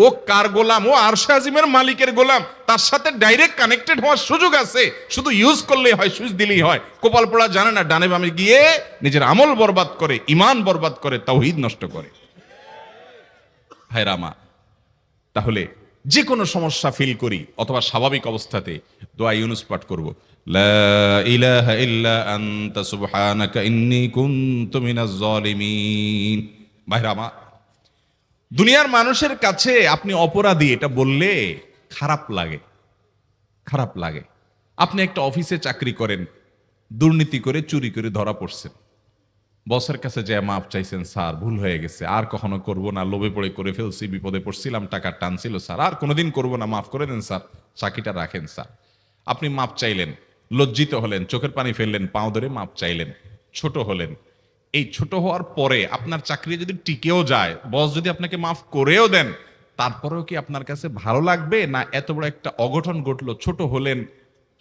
ও কার গোলাম, ও আরশে আজিমের মালিকের গোলাম, তার সাথে ডাইরেক্ট কানেক্টেড হওয়ার সুযোগ আছে, শুধু ইউজ করলেই হয়, সুইচ দিলেই হয়। কপাল পোড়া জানে না, ডানে বামে গিয়ে নিজের আমল বরবাদ করে, ঈমান বরবাদ করে, তাওহীদ নষ্ট করে। ভাইরা আমার, তাহলে যে কোনো সমস্যা ফিল করি অথবা স্বাভাবিক অবস্থাতে দোয়া ইউনূস পাঠ করব, লা ইলাহা ইল্লা আনতা সুবহানাকা ইন্নী কুনতু মিনাজ জালিমিন। ভাইরা আমার, দুনিয়ার মানুষের কাছে আপনি অপরাধী এটা বললে খারাপ লাগে। আপনি একটা অফিসে চাকরি করেন, দুর্নীতি করে চুরি করে ধরা পড়ছেন, বসের কাছে যে মাপ চাইছেন, স্যার ভুল হয়ে গেছে, আর কখনো করব না, লোভে পড়ে করে ফেলছি, বিপদে পড়ছিলাম, টাকা টানছিল স্যার, আর কোনোদিন করব না, মাফ করে দেন স্যার, চাকরিটা রাখেন স্যার। আপনি মাপ চাইলেন, লজ্জিত হলেন, চোখের পানি ফেললেন, পাও ধরে মাপ চাইলেন, ছোট হলেন। এই ছোট হওয়ার পরে আপনার চাকরি যদি টিকেও যায়, বস যদি আপনাকে মাফ করেও দেন, তারপরেও কি আপনার কাছে ভালো লাগবে? না এত বড় একটা অঘটন ঘটলো, ছোট হলেন,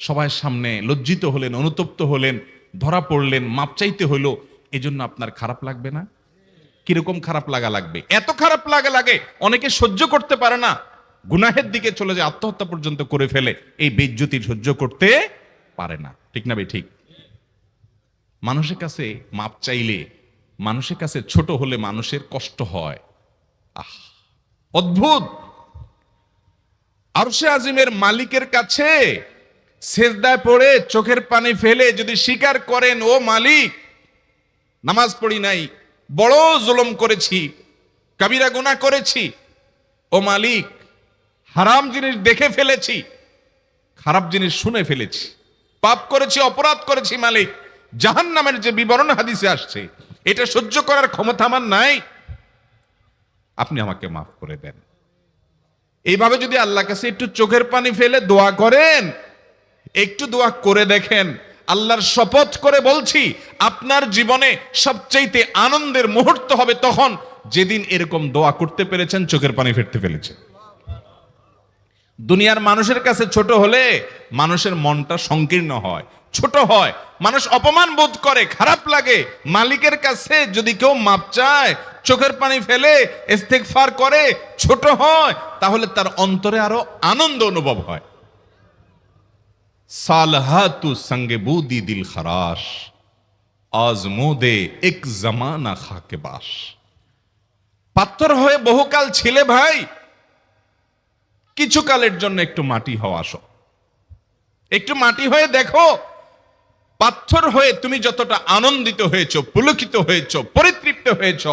সবার সামনে লজ্জিত হলেন, অনুতপ্ত হলেন, ধরা পড়লেন, মাপ চাইতে হলো, এজন্য আপনার খারাপ লাগবে না? কিরকম খারাপ লাগবে? এত খারাপ লাগে অনেকে সহ্য করতে পারে না, গুনাহের দিকে চলে যায়, আত্মহত্যা পর্যন্ত করে ফেলে, এই বেইজ্জতি সহ্য করতে পারে না। ঠিক না ভাই? ঠিক। মানুষের কাছে মাপ চাইলে, মানুষের কাছে ছোট হলে মানুষের কষ্ট হয়। অদ্ভুত। আরশে আজিমের মালিকের কাছে সেজদায় পড়ে চোখের পানি ফেলে যদি স্বীকার করেন, ও মালিক, নামাজ পড়ি নাই, বড় জুলুম করেছি, কাবিরা গুনাহ করেছি, ও মালিক, হারাম জিনিস দেখে ফেলেছি, খারাপ জিনিস শুনে ফেলেছি, পাপ করেছি, অপরাধ করেছি মালিক, জাহান্নামের যে বিবরণ হাদিসে আসছে, এটা সহ্য করার ক্ষমতা আমার নাই, আপনি আমাকে মাফ করে দেন। এইভাবে যদি আল্লাহর কাছে একটু চোখের পানি ফেলে দোয়া করেন, একটু দোয়া করে দেখেন, আল্লাহর শপথ করে বলছি, আপনার জীবনে সবচাইতে আনন্দের মুহূর্ত হবে তখন যেদিন এরকম দোয়া করতে পেরেছেন, চোখের পানি ফেলতে পেরেছেন। দুনিয়ার মানুষের কাছে ছোট হলে মানুষের মনটা সংকীর্ণ হয়, ছোট হয়, মানুষ অপমান বোধ করে, খারাপ লাগে। মালিকের কাছে যদি কেউ মাপ চায়, চোখের পানি ফেলে, ইস্তেগফার করে, ছোট হয়, তাহলে তার অন্তরে আরো আনন্দ অনুভব হয়। সালহাতু সঙ্গে বুদি দিল খরাশ, আজমুদে এক জামানা খাকে বাস। পাথর হয়ে বহুকাল ছিলে ভাই, কিছু কালের জন্য একটু মাটি হও, আসো, একটু মাটি হয়ে দেখো। পাথর হয়ে তুমি যতটা আনন্দিত হয়েছো, পুলকিত হয়েছো, পরিতৃপ্ত হয়েছো,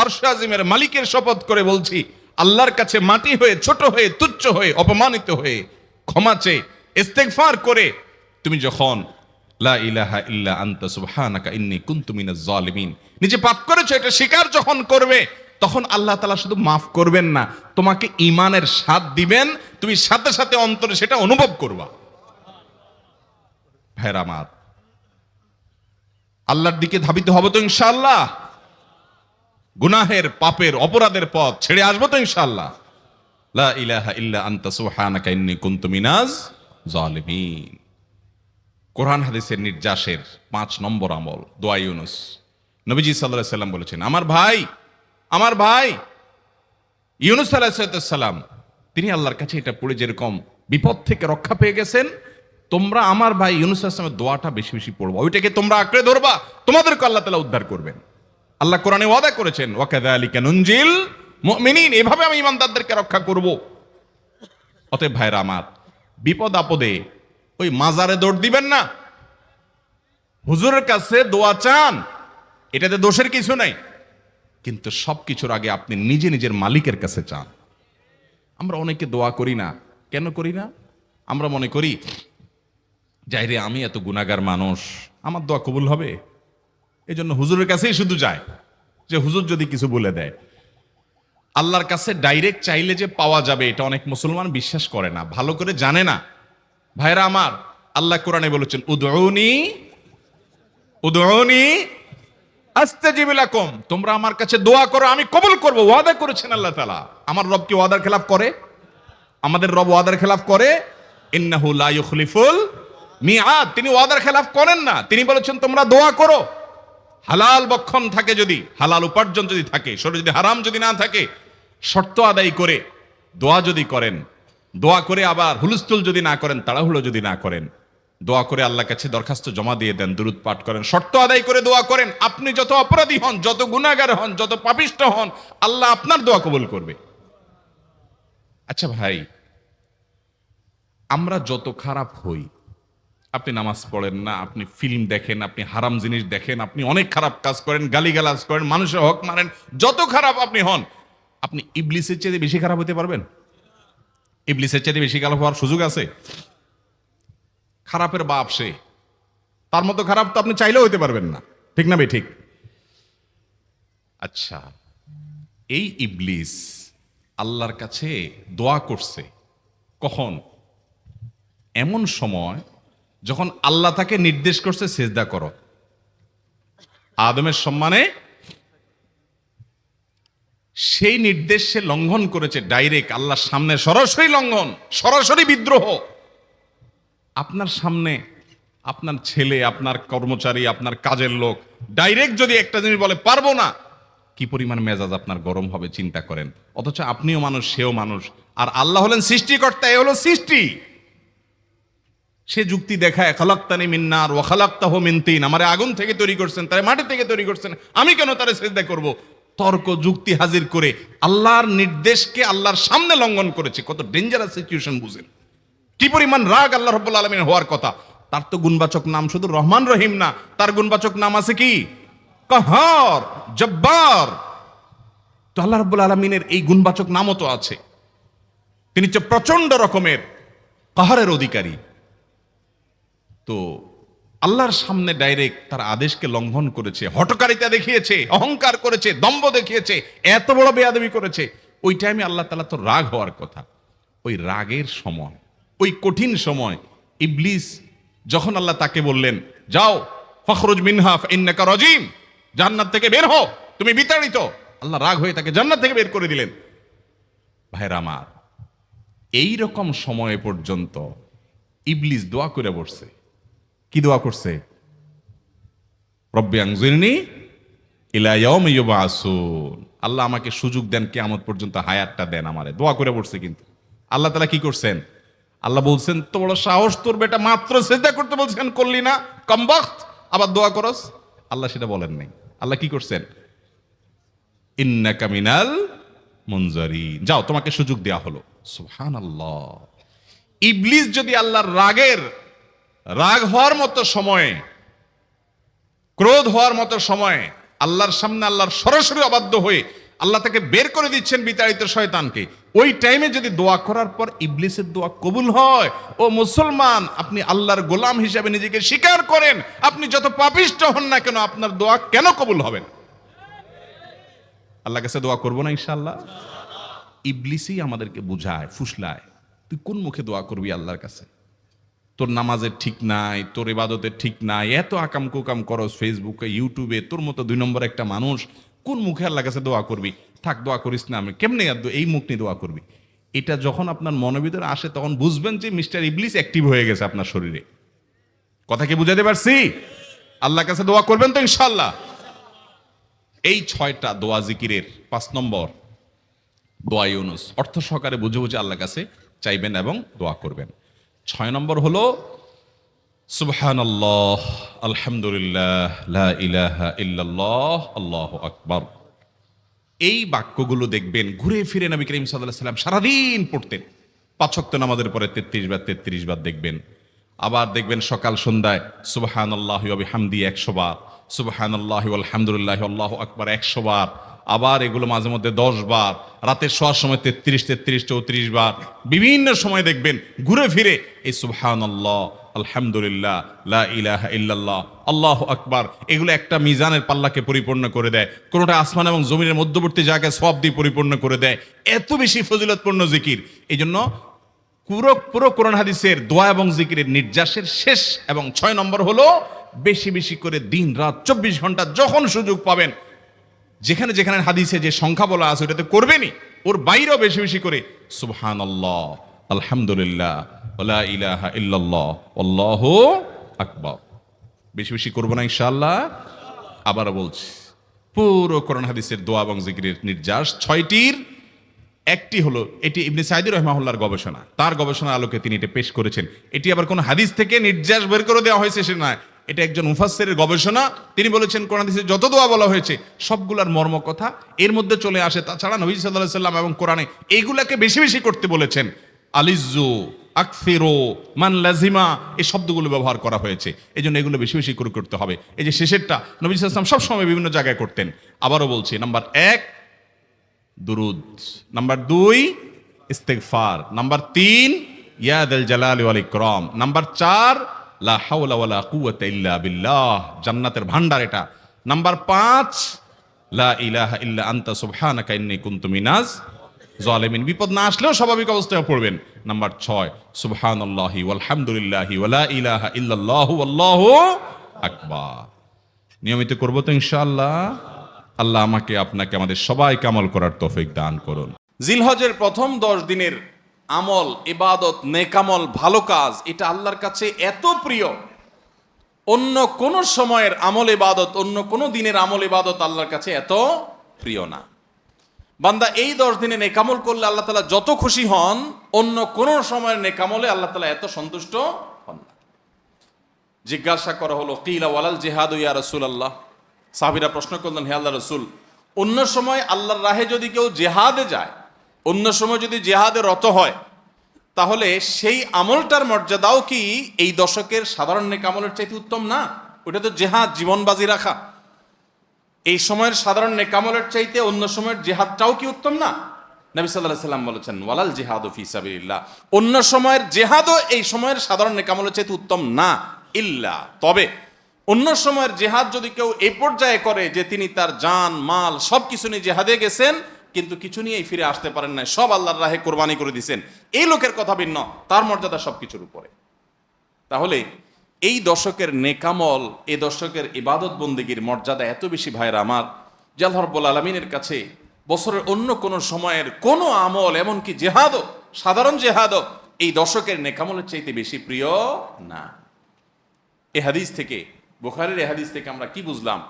আরশে আজিমের মালিকের শপথ করে বলছি, আল্লাহর কাছে মাটি হয়ে, ছোট হয়ে, তুচ্ছ হয়ে, অপমানিত হয়ে, ক্ষমা চেয়ে, ইস্তেগফার করে তুমি যখন লা ইলাহা ইল্লা আনতা সুবহানাকা ইন্নী কুনতু মিনাজ জালিমিন, নিজে পাপ করেছো এটা স্বীকার যখন করবে, তখন আল্লাহ তাআলা শুধু মাফ করবেন না, তোমাকে ঈমানের স্বাদ দিবেন, তুমি সাথে সাথে অন্তরে সেটা অনুভব করবা। ভাইরা আমার, আল্লাহর দিকে ধাবিত হব তো ইনশাআল্লাহ, গুনাহের, পাপের, অপরাধের পথ ছেড়ে আসবো তো ইনশাআল্লাহ। লা ইলাহা ইল্লা আনতা সুবহানাকা ইন্নী কুনতু মিনাজ জালিমিন। কোরআন হাদিসের নির্যাসের 5 নম্বর আমল দোয়া ইউনুস। নবীজি সাল্লাল্লাহু আলাইহি সাল্লাম বলেছেন, আমার ভাই ইউনুস আলাইহিস সালাম তিনি আল্লাহর কাছে এটা পড়ে যেরকম বিপদ থেকে রক্ষা পেয়ে গেছেন, তোমরা আমার ভাই ইউনুস আলাইহিস সালামের দোয়াটা বেশি বেশি পড়বা, ওইটাকে তোমরা আঁকড়ে ধরবা, তোমাদেরকে আল্লাহ তাআলা উদ্ধার করবেন। আল্লাহ কোরআনে ওয়াদা করেছেন, ওয়া কাযালিকা নুনজিল মুমিনিন, এভাবে আমি ঈমানদারদেরকে রক্ষা করব। অতএব ভাইরা আমার, বিপদ আপদে ওই মাজারে দৌড় দিবেন না, হুজুরের কাছে দোয়া চান, এটাতে দোষের কিছু নাই, কিন্তু সবকিছুর আগে আপনি নিজে নিজের মালিকের কাছে চান। আমরা অনেকে দোয়া করি না, কেন করি না? আমরা মনে করি যাই রে, আমি এত গুনাহগার মানুষ, আমার দোয়া কবুল হবে, এই জন্য হুজুরের কাছেই শুধু যায়, যে হুজুর যদি কিছু বলে দেয়। আল্লাহর কাছে ডাইরেক্ট চাইলে যে পাওয়া যাবে, এটা অনেক মুসলমান বিশ্বাস করে না, ভালো করে জানে না। ভাইরা আমার, আল্লাহ কোরআনে বলেছেন, উদউনি আস্তাজিব লাকুম, তোমরা আমার কাছে দোয়া করো, আমি কবুল করব, ওয়াদা করেছেন আল্লাহ তাআলা। আমার রব কি ওয়াদার খেলাফ করে? আমাদের রব ওয়াদার খেলাফ করে? ইন্নাহু লা ইউখলিফুল মিআদ, তিনি ওয়াদার খেলাফ করেন না। তিনি বলেছেন তোমরা দোয়া করো, হালাল বক্ষণ থাকে, যদি হালাল উপার্জন যদি থাকে, শরীরে যদি হারাম যদি না থাকে, শর্ত আদায় করে দোয়া যদি করেন, দোয়া করে আবার হুলস্থুল যদি না করেন, তাড়াহুড়ো যদি না করেন, দোয়া করে আল্লাহর কাছে দরখাস্ত জমা দিয়ে দেন, দুরূদ পাঠ করেন, শর্ত আদায় করে দোয়া করেন, আপনি যত অপরাধী হন, যত গুনাহগার হন, যত পাপিষ্ঠ হন, আল্লাহ আপনার দোয়া কবুল করবে। আচ্ছা ভাই, আমরা যত খারাপ হই, আপনি নামাজ পড়েন না, আপনি ফিল্ম দেখেন, আপনি হারাম জিনিস দেখেন, আপনি অনেক খারাপ কাজ করেন, গালিগালাজ করেন, মানুষের হক মারেন, যত খারাপ আপনি হন, আপনি ইবলিসের চেয়ে বেশি খারাপ হতে পারবেন? ইবলিসের চেয়ে বেশি খারাপ হওয়ার সুযোগ আছে? খারাপের বাপ সে, তার মতো খারাপ তো আপনি চাইলেও হতে পারবেন না, ঠিক না ভাই? ঠিক। আচ্ছা, এই ইবলিস আল্লাহর কাছে দোয়া করছে কখন? এমন সময় যখন আল্লাহ তাকে নির্দেশ করছে সিজদা করো, আদমের সম্মানে। সেই নির্দেশ সে লঙ্ঘন করেছে, ডাইরেক্ট আল্লাহর সামনে সরাসরি লঙ্ঘন, সরাসরি বিদ্রোহ। আপনার সামনে আপনার ছেলে, আপনার কর্মচারী, আপনার কাজের লোক ডাইরেক্ট যদি একটা জিনিস বলে পারবো না, কি পরিমাণ মেজাজ আপনার গরম হবে চিন্তা করেন। অথচ আপনিও মানুষ, সেও মানুষ, আর আল্লাহ হলেন সৃষ্টিকর্তা, এ হলো সৃষ্টি। সে যুক্তি দেখায়, খালাক্তানি মিন নার ওয়া খালাক্তাহু মিন তিন, আমারে আগুন থেকে তৈরি করছেন, তারে মাটি থেকে তৈরি করছেন, আমি কেন তারে সিজদা করব? তর্ক যুক্তি হাজির করে আল্লাহর নির্দেশকে আল্লাহর সামনে লঙ্ঘন করেছে। কত ডেঞ্জারাস সিচুয়েশন বুঝেন, কি পরিমাণ রাগ আল্লাহ রাব্বুল আলামিন হওয়ার কথা। তার তো গুণবাচক নাম শুধু রহমান রহিম না, তার গুণবাচক নাম আছে কি? কাহার, জব্বার। তো আল্লাহ রাব্বুল আলামিনের এই গুণবাচক নামও তো আছে, তিনি হচ্ছে প্রচন্ড রকমের কাহারের অধিকারী। তো আল্লাহর সামনে ডাইরেক্ট তার আদেশকে লঙ্ঘন করেছে, হঠকারিতা দেখিয়েছে, অহংকার করেছে, দম্ভ দেখিয়েছে, এত বড় বেয়াদবি করেছে। ওই টাইমে আল্লাহ তাআলা তো রাগ হওয়ার কথা। ওই রাগের সময়, ওই কঠিন সময় ইবলিস যখন আল্লাহ তাকে বললেন, যাও ফখরুজ মিনহা ফাইন্নাকা রাজিম, জান্নাত থেকে বের হও, তুমি বিতাড়িত, আল্লাহ রাগ হয়ে তাকে জান্নাত থেকে বের করে দিলেন। ভাইরা আমার, এই রকম সময় পর্যন্ত ইবলিস দোয়া করে বসছে। কি দোয়া করছে? রব্বি আনজিরনি ইলা ইয়াউমি ইউবআসুন, আল্লাহ আমাকে সুযোগ দেন, কিয়ামত পর্যন্ত হায়াতটা দেন আমারে, দোয়া করে বসছে। কিন্তু আল্লাহ তাআলা কি করছেন? আল্লাহ বলছেন, তো বড় সাহস তোর বেটা, মাত্র সিজদা করতে বলছেন করলি না, কমবখত, আবার দোয়া করস? আল্লাহ সেটা বলেন নাই। আল্লাহ কি করছেন? ইন্নাকা মিনাল মুনজারিন, যাও তোমাকে সুযোগ দেয়া হলো। সুবহানাল্লাহ। ইবলিস যদি আল্লাহর রাগ হওয়ার মতো সময়ে, ক্রোধ হওয়ার মতো সময়ে আল্লাহর সামনে আল্লাহর সরাসরি অবাধ্য হয়ে আল্লাহ তাকে বের করে দিচ্ছেন, বিতাড়িত শয়তানকে, ওই টাইমে যদি দোয়া করার পর ইবলিসের দোয়া কবুল হয়, ও মুসলমান, আপনি আল্লাহর গোলাম হিসেবে নিজেকে স্বীকার করেন, আপনি যত পাপিষ্ঠ হন না কেন, আপনার দোয়া কেন কবুল হবে না? আল্লাহর কাছে দোয়া করবো না ইনশাআল্লাহ? ইবলিসই আমাদেরকে বুঝায়, ফুসলায়, তুই কোন মুখে দোয়া করবি আল্লাহর কাছে? তোর নামাজের ঠিক নাই, তোর ইবাদতের ঠিক নাই, এত আকাম কুকাম করস ফেসবুকে, ইউটিউবে, তোর মতো 2 নম্বর একটা মানুষ, কোন মুখে আল্লাহর কাছে দোয়া করবি? থাক, দোয়া করিস না, আমি কেমনে এই মুখ নিয়ে দোয়া করবি? এটা যখন আপনার মনের ভিতরে আসে, তখন বুঝবেন যে মিস্টার ইবলিস অ্যাক্টিভ হয়ে গেছে আপনার শরীরে। কথা কি বুঝাতে পারছি? আল্লাহর কাছে দোয়া করবেন তো ইনশাআল্লাহ। এই 6টা দোয়া জিকিরের 5 নম্বর দোয়া ইউনুস, অর্থ সহকারে বুঝে বুঝে আল্লাহর কাছে চাইবেন এবং দোয়া করবেন। 6 নম্বর হলো সুবহানাল্লাহ, আলহামদুলিল্লাহ, লা ইলাহা ইল্লাল্লাহ, আল্লাহু আকবার। এই বাক্যগুলো দেখবেন ঘুরে ফিরে নবী করিম সাল্লাল্লাহু আলাইহি ওয়াসাল্লাম সারাদিন পড়তেন। 5 ওয়াক্ত নামাজের পরে 33 বার দেখবেন। আবার দেখবেন সকাল সন্ধ্যায় সুবহানাল্লাহি ওয়া বিহামদি 100 বার, সুবহানাল্লাহি ওয়াল হামদুলিল্লাহি আল্লাহু আকবার 100 বার। আবার এগুলো মাঝে মধ্যে 10 বার, রাতের শোয়ার সময় 33, 34 বার। বিভিন্ন সময় দেখবেন ঘুরে ফিরে এই সুবহানাল্লাহ, আলহামদুলিল্লাহ, লা ইলাহা ইল্লাল্লাহ, আল্লাহু আকবার, এগুলো একটা মিজানের পাল্লাকে পরিপূর্ণ করে দেয়। কোনোটা আসমান এবং জমিনের মধ্যবর্তী জায়গায় সওয়াব দিয়ে পরিপূর্ণ করে দেয়। এত বেশি ফজিলতপূর্ণ জিকির। এই জন্য পুরো কোরআন হাদিসের দোয়া এবং জিকিরের নির্যাসের শেষ এবং 6 নম্বর হলো বেশি বেশি করে দিন রাত 24 ঘন্টা যখন সুযোগ পাবেন, যেখানে যেখানে হাদিসে যে সংখ্যা বলা আছে ওটাতে করবেনই, ওর বাইরেও বেশি বেশি করে সুবহানাল্লাহ, আলহামদুলিল্লাহ, লা ইলাহা ইল্লাল্লাহ, আল্লাহু আকবার বেশি বেশি করব না ইনশাআল্লাহ। আবারও বলছি, পুরো কোরআন হাদিসের দোয়া এবং জিকিরের নির্যাস 6টির একটি হলো, এটি ইবনে সাঈদী রাহিমাহুল্লাহর গবেষণা, তার গবেষণার আলোকে তিনি এটা পেশ করেছেন। এটি আবার কোন হাদিস থেকে নির্যাস বের করে দেওয়া হয়েছে সে নয়, এটা একজন মুফাসসিরের গবেষণা। তিনি বলেছেন কোরআন হাদিসে যত দোয়া বলা হয়েছে সবগুলার মর্ম কথা এর মধ্যে চলে আসে। তাছাড়া নবী সাল্লাল্লাহু আলাইহি সাল্লাম এবং কোরআনে এইগুলাকে বেশি বেশি করতে বলেছেন। আলিজ্জু, আকসিরু, মান লাজিমা, এই শব্দগুলো ব্যবহার করা হয়েছে। এই জন্য এগুলো বেশি বেশি করে করতে হবে। এই যে শেষেরটা নবী সাল্লাল্লাহু আলাইহি ওয়াসাল্লাম সবসময় বিভিন্ন জায়গায় করতেন। আবারও বলছি, নাম্বার 1 দুরুদ, নাম্বার 2 ইস্তিগফার, নাম্বার 3 ইয়া যাল জালালি ওয়াল ইকরাম, নাম্বার 4 লা হাওলা ওয়ালা কুওয়াতা ইল্লা বিল্লাহ, জান্নাতের ভান্ডার এটা, নাম্বার 5 লা ইলাহা ইল্লা আনতা সুবহানাকা ইন্নী কুনতু মিনাজ জালিমিন, বিপদ না আসলেও স্বাভাবিক অবস্থায় পড়বেন। নাম্বার 6 সুবহানাল্লাহি ওয়াল হামদুলিল্লাহি ওয়া লা ইলাহা ইল্লাল্লাহু আল্লাহু আকবার। নিয়মিত করব তো ইনশাআল্লাহ। আল্লাহ আমাকে আপনাকে আমাদের সবাইকে আমল করার তৌফিক দান করুন। জিলহজের প্রথম 10 দিনের আমল, ইবাদত, নেকামল, ভালো কাজ, এটা আল্লাহর কাছে এত প্রিয়, অন্য কোন সময়ের আমল ইবাদত, অন্য কোন দিনের আমল ইবাদত আল্লাহর কাছে এত প্রিয় না। বান্দা এই 10 দিনে নেকামল করলে আল্লাহ তাআলা যত খুশি হন, অন্য কোন সময়ের নেকামলে আল্লাহ তাআলা এত সন্তুষ্ট হন না। জিজ্ঞাসা করা হলো, কিলা ওয়ালাল জিহাদ ইয়া রাসূলুল্লাহ, সাহাবীরা প্রশ্ন করলেন, হে আল্লাহর রাসূল, অন্য সময় আল্লাহর রাহে যদি কেউ জিহাদে যায়, অন্য সময় যদি জিহাদে রত হয়, তাহলে সেই আমলটার মর্যাদাও কি এই দশকের সাধারণ নেকামলের চাইতে উত্তম না? ওটা তো জিহাদ, জীবন বাজি রাখা। এই সময়ের সাধারণ নেকামলের চাইতে অন্য সময়ের জিহাদটাও কি উত্তম না? নবী সাল্লাল্লাহু আলাইহি সাল্লাম বলেছেন, ওয়ালাল জিহাদু ফি সাবিলিল্লাহ, অন্য সময়ের জিহাদও এই সময়ের সাধারণ নেকামলের চাইতে উত্তম না, ইল্লা, তবে অন্য সময়ের জিহাদ যদি কেউ এই পর্যায়ে করে যে তিনি তার জান মাল সবকিছু নিয়ে জিহাদে গেছেন কিন্তু কিছু নিয়েই ফিরে আসতে পারেন না, সব আল্লাহর রাহে কোরবানি করে দিয়েছেন, এই লোকের কথা ভিন্ন, তার মর্যাদা সবকিছুর উপরে। তাহলে এই দশকের নেকামল, এই দশকের ইবাদত বন্দেগীর মর্যাদা এত বেশি ভাইরা আমার, যে আল্লাহ রাব্বুল আলামিনের কাছে বছরের অন্য কোন সময়ের কোন আমল, এমনকি জিহাদও, সাধারণ জিহাদও এই দশকের নেকামলের চাইতে বেশি প্রিয় না। এই হাদিস থেকে, বুখারীর এই হাদিস থেকে আমরা কি বুঝলাম?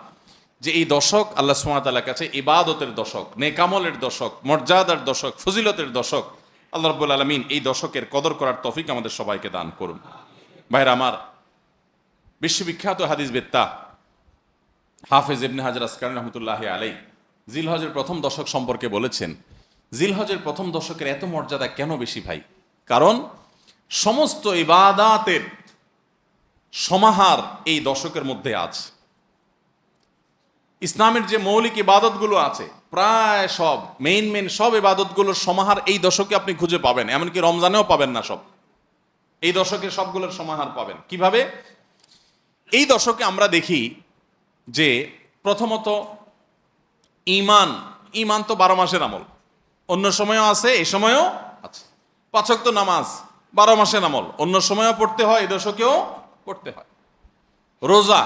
যে এই দশক আল্লাহ সুবহানাহু ওয়া তাআলার কাছে ইবাদতের দশক, নেকামলের দশক, মর্যাদার দশক, ফজিলতের দশক। আল্লাহ রাব্বুল আলামিন এই দশকের কদর করার তৌফিক আমাদের সবাইকে দান করুন। ভাইরা আমার, বিশ্ববিখ্যাত হাদিসবেত্তা হাফেজ ইবনে হাজার আসকালানী রাহমাতুল্লাহি আলাইহি জিলহজের প্রথম দশক সম্পর্কে বলেছেন, জিলহজের প্রথম দশকের এত মর্যাদা কেন বেশি ভাই? কারণ সমস্ত ইবাদাতের সমাহার এই দশকের মধ্যে আছে। ইসলামের যে মৌলিক ইবাদতগুলো আছে প্রায় সব, মেইন সব ইবাদতগুলোর সমাহার এই দশকে আপনি খুঁজে পাবেন, এমনকি রমজানেও পাবেন না সব, এই দশকে সবগুলোর সমাহার পাবেন। কিভাবে? এই দশকে আমরা দেখি যে প্রথমত ঈমান তো 12 মাসের আমল, অন্য সময়ও আছে, এই সময়ও আছে। 5 ওয়াক্ত নামাজ 12 মাসের আমল, অন্য সময়ও পড়তে হয়, এই দশকেও পড়তে হয়। রোজা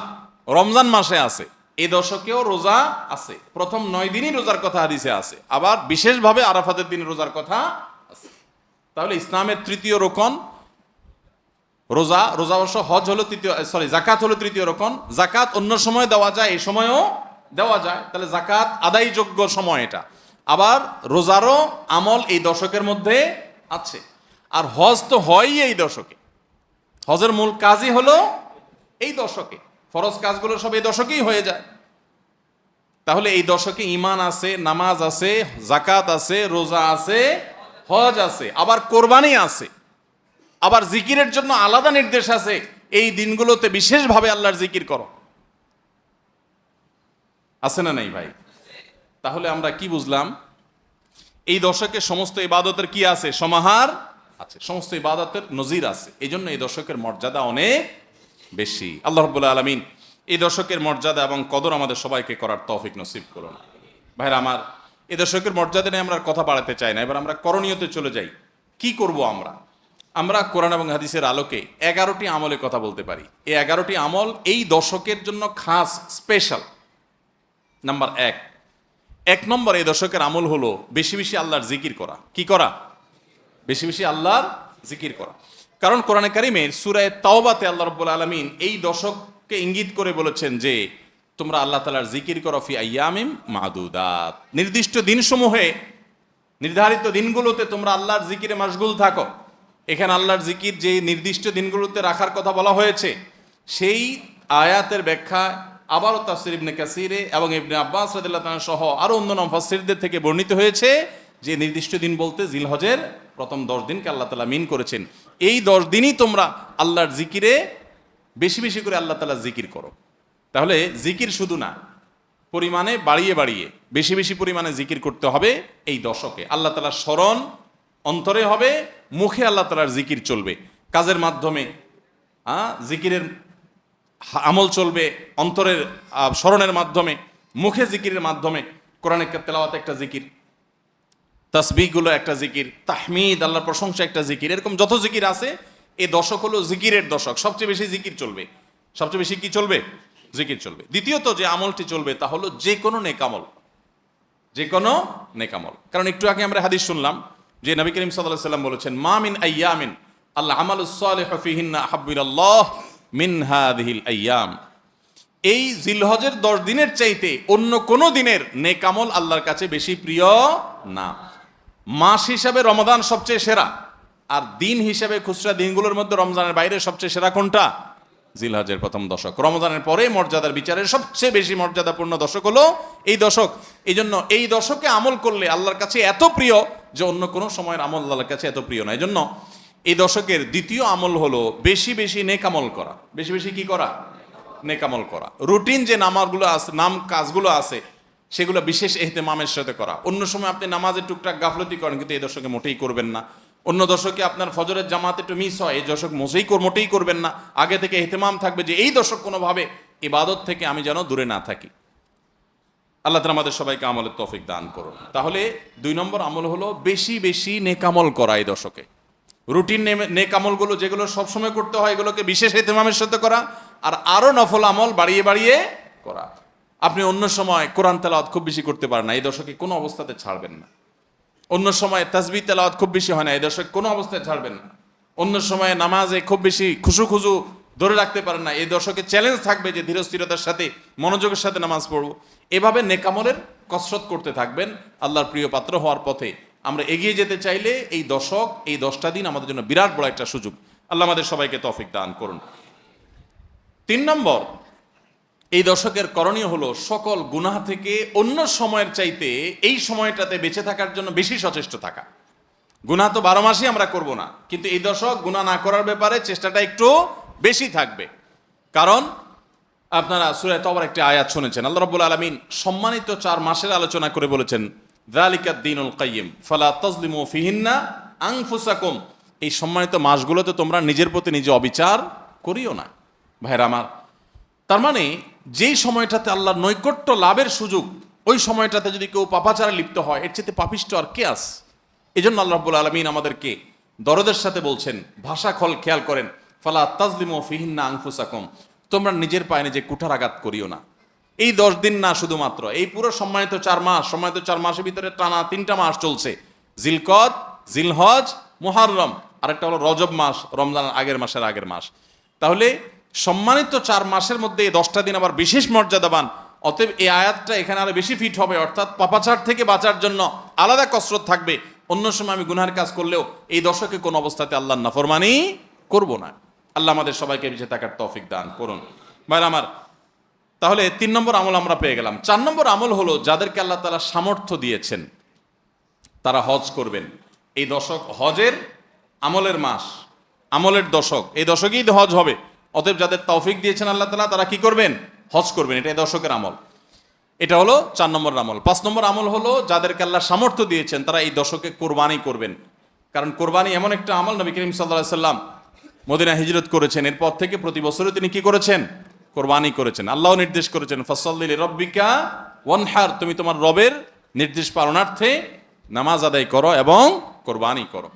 রমজান মাসে আছে, এই দশকেও রোজা আছে, প্রথম 9 দিনই রোজার কথা হাদিসে আছে, আবার বিশেষভাবে আরাফাতের দিন রোজার কথা আছে। তাহলে ইসলামের তৃতীয় রোকন রোজা অবশ্য হজ হলো তৃতীয়, জাকাত হলো তৃতীয় রকম। জাকাত অন্য সময় দেওয়া যায়, এই সময়ও দেওয়া যায়, তাহলে জাকাত আদায়যোগ্য সময় এটা। আবার রোজারও আমল এই দশকের মধ্যে আছে। আর হজ তো হয়ই এই দশকে, হজের মূল কাজই হলো এই দশকে, ফরজ কাজগুলো সব এই দশকেই হয়ে যায়। তাহলে এই দশকে ঈমান আছে, নামাজ আছে, জাকাত আছে, রোজা আছে, হজ আছে, আবার কোরবানি আছে, আবার জিকিরের জন্য আলাদা নির্দেশ আছে। এই দিনগুলোতে বিশেষভাবে আল্লাহর জিকির করো, আছে না নাই ভাই? তাহলে আমরা কি বুঝলাম? এই দশকে সমস্ত ইবাদতের কি আছে? সমাহার আছে, সমস্ত ইবাদতের নজির আছে। এই জন্য এই দশকের মর্যাদা অনেক বেশি। আল্লাহ রাব্বুল আলামিন এই দশকের মর্যাদা এবং কদর আমাদের সবাইকে করার তৌফিক নসিব করুন। ভাইরা আমার, এই দশকের মর্যাদা নিয়ে আমরা কথা বাড়াতে চাই না, এবার আমরা করণীয়তে চলে যাই। কি করব আমরা? আমরা কোরআন এবং হাদিসের আলোকে 11টি আমলের কথা বলতে পারি। এই 11টি আমল এই দশকের জন্য খাস, স্পেশাল। নাম্বার 1 নম্বর এই দশকের আমল হলো বেশি বেশি আল্লাহর জিকির করা। কি করা? বেশি বেশি আল্লাহর জিকির করা। কারণ কোরআনে কারিমের সূরা তাওবাতে আল্লাহ রাব্বুল আলামিন এই দশককে ইঙ্গিত করে বলেছেন যে তোমরা আল্লাহ তাআলার জিকির করো ফি আইয়ামিম মাদুদাত, নির্দিষ্ট দিনসমূহে, নির্ধারিত দিনগুলোতে তোমরা আল্লাহর জিকিরে মাশগুল থাকো। এখানে আল্লাহর জিকির যে নির্দিষ্ট দিনগুলোতে রাখার কথা বলা হয়েছে, সেই আয়াতের ব্যাখ্যা আবারও তাফসীর ইবনে কাসিরে এবং ইবনে আব্বাস রাদিয়াল্লাহু তাআলা সহ আরো অন্যান্য মুফাসসিরদের থেকে বর্ণিত হয়েছে যে নির্দিষ্ট দিন বলতে জিলহজের প্রথম 10 দিনকে আল্লাহ তাআলা মিন করেছেন। এই 10 দিনই তোমরা আল্লাহর জিকিরে বেশি বেশি করে আল্লাহ তাআলা জিকির করো। তাহলে জিকির শুধু না, পরিমাণে বাড়িয়ে বাড়িয়ে বেশি বেশি পরিমাণে জিকির করতে হবে এই দশকে। আল্লাহ তাআলার স্মরণ অন্তরে হবে, মুখে আল্লাহ তাআলার জিকির চলবে, কাজের মাধ্যমে জিকিরের আমল চলবে, অন্তরের স্মরণের মাধ্যমে, মুখে জিকিরের মাধ্যমে। কোরআনের তেলাওয়াত একটা জিকির, তাসবিহগুলো একটা জিকির, তাহমিদ আল্লাহর প্রশংসা একটা জিকির, এরকম যত জিকির আছে এই দশক হলো জিকিরের দশক। সবচেয়ে বেশি জিকির চলবে, সবচেয়ে বেশি কি চলবে? জিকির চলবে। দ্বিতীয়ত যে আমলটি চলবে তা হলো যে কোনো নেকামল, যে কোনো নেকামল। কারণ একটু আগে আমরা হাদিস শুনলাম যে নবী করিম সাল্লাল্লাহু আলাইহি সাল্লাম বলেছেন মা মিন আইয়ামিন আল্লাহ আমালুস সালিহু ফিহিন্না আহাব্বু ইলাল্লাহ মিন হাযিহিল আইয়াম। এই জিলহজের 10 দিনের চাইতে অন্য কোন দিনের নেকামল আল্লাহর কাছে বেশি প্রিয় না। মাস হিসাবে রমাদান সবচেয়ে সেরা, আর দিন হিসাবে খুচরা দিনগুলোর মধ্যে রমজানের বাইরে সবচেয়ে সেরা কোনটা? জিলহজের প্রথম দশক। রমজানের পরে মর্যাদার বিচারের সবচেয়ে বেশি মর্যাদাপূর্ণ দশক হলো এই দশক। এই জন্য এই দশকে আমল করলে আল্লাহর কাছে এত প্রিয় যে অন্য কোনো সময়ের আমল আল্লাহর কাছে এত প্রিয় না। এই জন্য এই দশকের দ্বিতীয় আমল হলো বেশি বেশি নেকামল করা। বেশি বেশি কি করা? নেকামল করা। রুটিন যে নামাজগুলো আছে, কাজগুলো আছে, সেগুলো বিশেষ ইহতেমামের সাথে করা। অন্য সময় আপনি নামাজের টুকটাক গাফলতি করেন, কিন্তু এই দশকে মোটেই করবেন না। অন্য দশকে আপনার ফজরের জামাত একটু মিস হয়, এই দশক মোটেই করবেন না। আগে থেকে ইহতেমাম থাকবে যে এই দশক কোনোভাবে ইবাদত থেকে আমি যেন দূরে না থাকি। আল্লাহ তাআলা আমাদের সবাইকে আমলের তৌফিক দান করুন। তাহলে 2 নম্বর আমল হলো বেশি বেশি নেকামল করা এই দশকে। রুটিন নেকামলগুলো যেগুলো সবসময় করতে হয় এগুলোকে বিশেষ ইহতেমামের সাথে করা, আর আরো নফল আমল বাড়িয়ে বাড়িয়ে করা। আপনি অন্য সময় কোরআন তেলাওয়াত খুব বেশি করতে পারেন না, এই দশকে কোনো অবস্থাতে ছাড়বেন না। অন্য সময় তাসবিহ তেলাওয়াত খুব বেশি হয় না, এই দশকে কোনো অবস্থায় ছাড়বেন না। অন্য সময় নামাজে খুব বেশি খুশু ধরে রাখতে পারেন না, এই দশকে চ্যালেঞ্জ থাকবে যে ধীরস্থিরতার সাথে মনোযোগের সাথে নামাজ পড়বো। এভাবে নেকামলের কসরত করতে থাকবেন আল্লাহর প্রিয় পাত্র হওয়ার পথে। আমরা এগিয়ে যেতে চাইলে এই দশক, এই 10টা দিন আমাদের জন্য বিরাট বড় একটা সুযোগ। আল্লাহ আমাদের সবাইকে তৌফিক দান করুন। 3 নম্বর, এই দশকের করণীয় হলো সকল গুনাহ থেকে অন্য সময়ের চাইতে এই সময়টাতে বেঁচে থাকার জন্য বেশি সচেষ্ট থাকা। গুনাহ তো 12 মাসই আমরা করব না, কিন্তু এই দশক গুনাহ না করার ব্যাপারে চেষ্টাটা একটু বেশি থাকবে। কারণ আপনারা সূরা তাওবার একটি আয়াত শুনেছেন, আল্লাহ রাব্বুল আলামিন সম্মানিত 4 মাসের আলোচনা করে বলেছেন যালিকাদ দীনুল কাইয়্যিম ফালা তাজলিমু ফিহিন্না আনফুসাকুম। এই সম্মানিত মাসগুলোতে তোমরা নিজের প্রতি নিজে অবিচার করিও না। ভাইরা আমার, তার মানে যেই সময়টাতে আল্লাহর নৈকট্য লাভের সুযোগ, ওই সময়টাতে যদি কেউ পাপাচারে লিপ্ত হয়, এর চেয়ে পাপিষ্ট আর কে আছে? এই জন্য আল্লাহ রাব্বুল আলামিন আমাদেরকে দরদের সাথে বলছেন, ভাষা খেয়াল করেন, ফালা তাজলিমু ফিহিন্না আনফুসাকুম, তোমরা নিজের পায়ে নিজে কুঠারাঘাত করিও না। এই 10 দিন না, শুধুমাত্র এই পুরো সম্মানিত 4 মাস, সম্মানিত 4 মাসের ভিতরে টানা 3টা মাস চলছে, জিলকদ, জিলহজ, মুহররম। আরেকটা হলো রজব মাস, রমজানের আগের মাসের আগের মাস। তাহলে সম্মানিত 4 মাসের মধ্যে এই 10টা দিন আবার বিশেষ মর্যাদাবান। অতএব এই আয়াতটা এখানে আরো বেশি ফিট হবে, অর্থাৎ পাপাচার থেকে বাঁচার জন্য আলাদা কসরত থাকবে। অন্য সময় আমি গুনহার কাজ করলেও এই দশকে কোন অবস্থাতে আল্লাহর নাফরমানি করব না। আল্লাহ আমাদের সবাইকে বেঁচে থাকার তৌফিক দান করুন। ভাই আমার, তাহলে 3 নম্বর আমল আমরা পেয়ে গেলাম। 4 নম্বর আমল হলো যাদেরকে আল্লাহ তাআলা সামর্থ্য দিয়েছেন তারা হজ করবেন। এই দশক হজের আমলের মাস, আমলের দশক, এই দশকেই হজ হবে। অতএব যাদের তৌফিক দিয়েছেন আল্লাহ তাআলা তারা কি করবেন? হজ করবেন। এটা এই দশকের আমল। এটা হলো 4 নম্বর আমল। 5 নম্বর আমল হলো যাদেরকে আল্লাহ সামর্থ্য দিয়েছেন তারা এই দশকে কোরবানি করবেন। কারণ কোরবানি এমন একটা আমল, নবী করিম সাল্লাল্লাহু আলাইহি সাল্লাম মদিনা হিজরত করেছেন, এরপর থেকে প্রতি বছরই তিনি কি করেছেন? কোরবানি করেছেন। আল্লাহ নির্দেশ করেছেন ফাসাল্লি লিরাব্বিকা ওয়ানহার, তুমি তোমার রবের নির্দেশ পালনার্থে নামাজ আদায় করো এবং কোরবানি করো।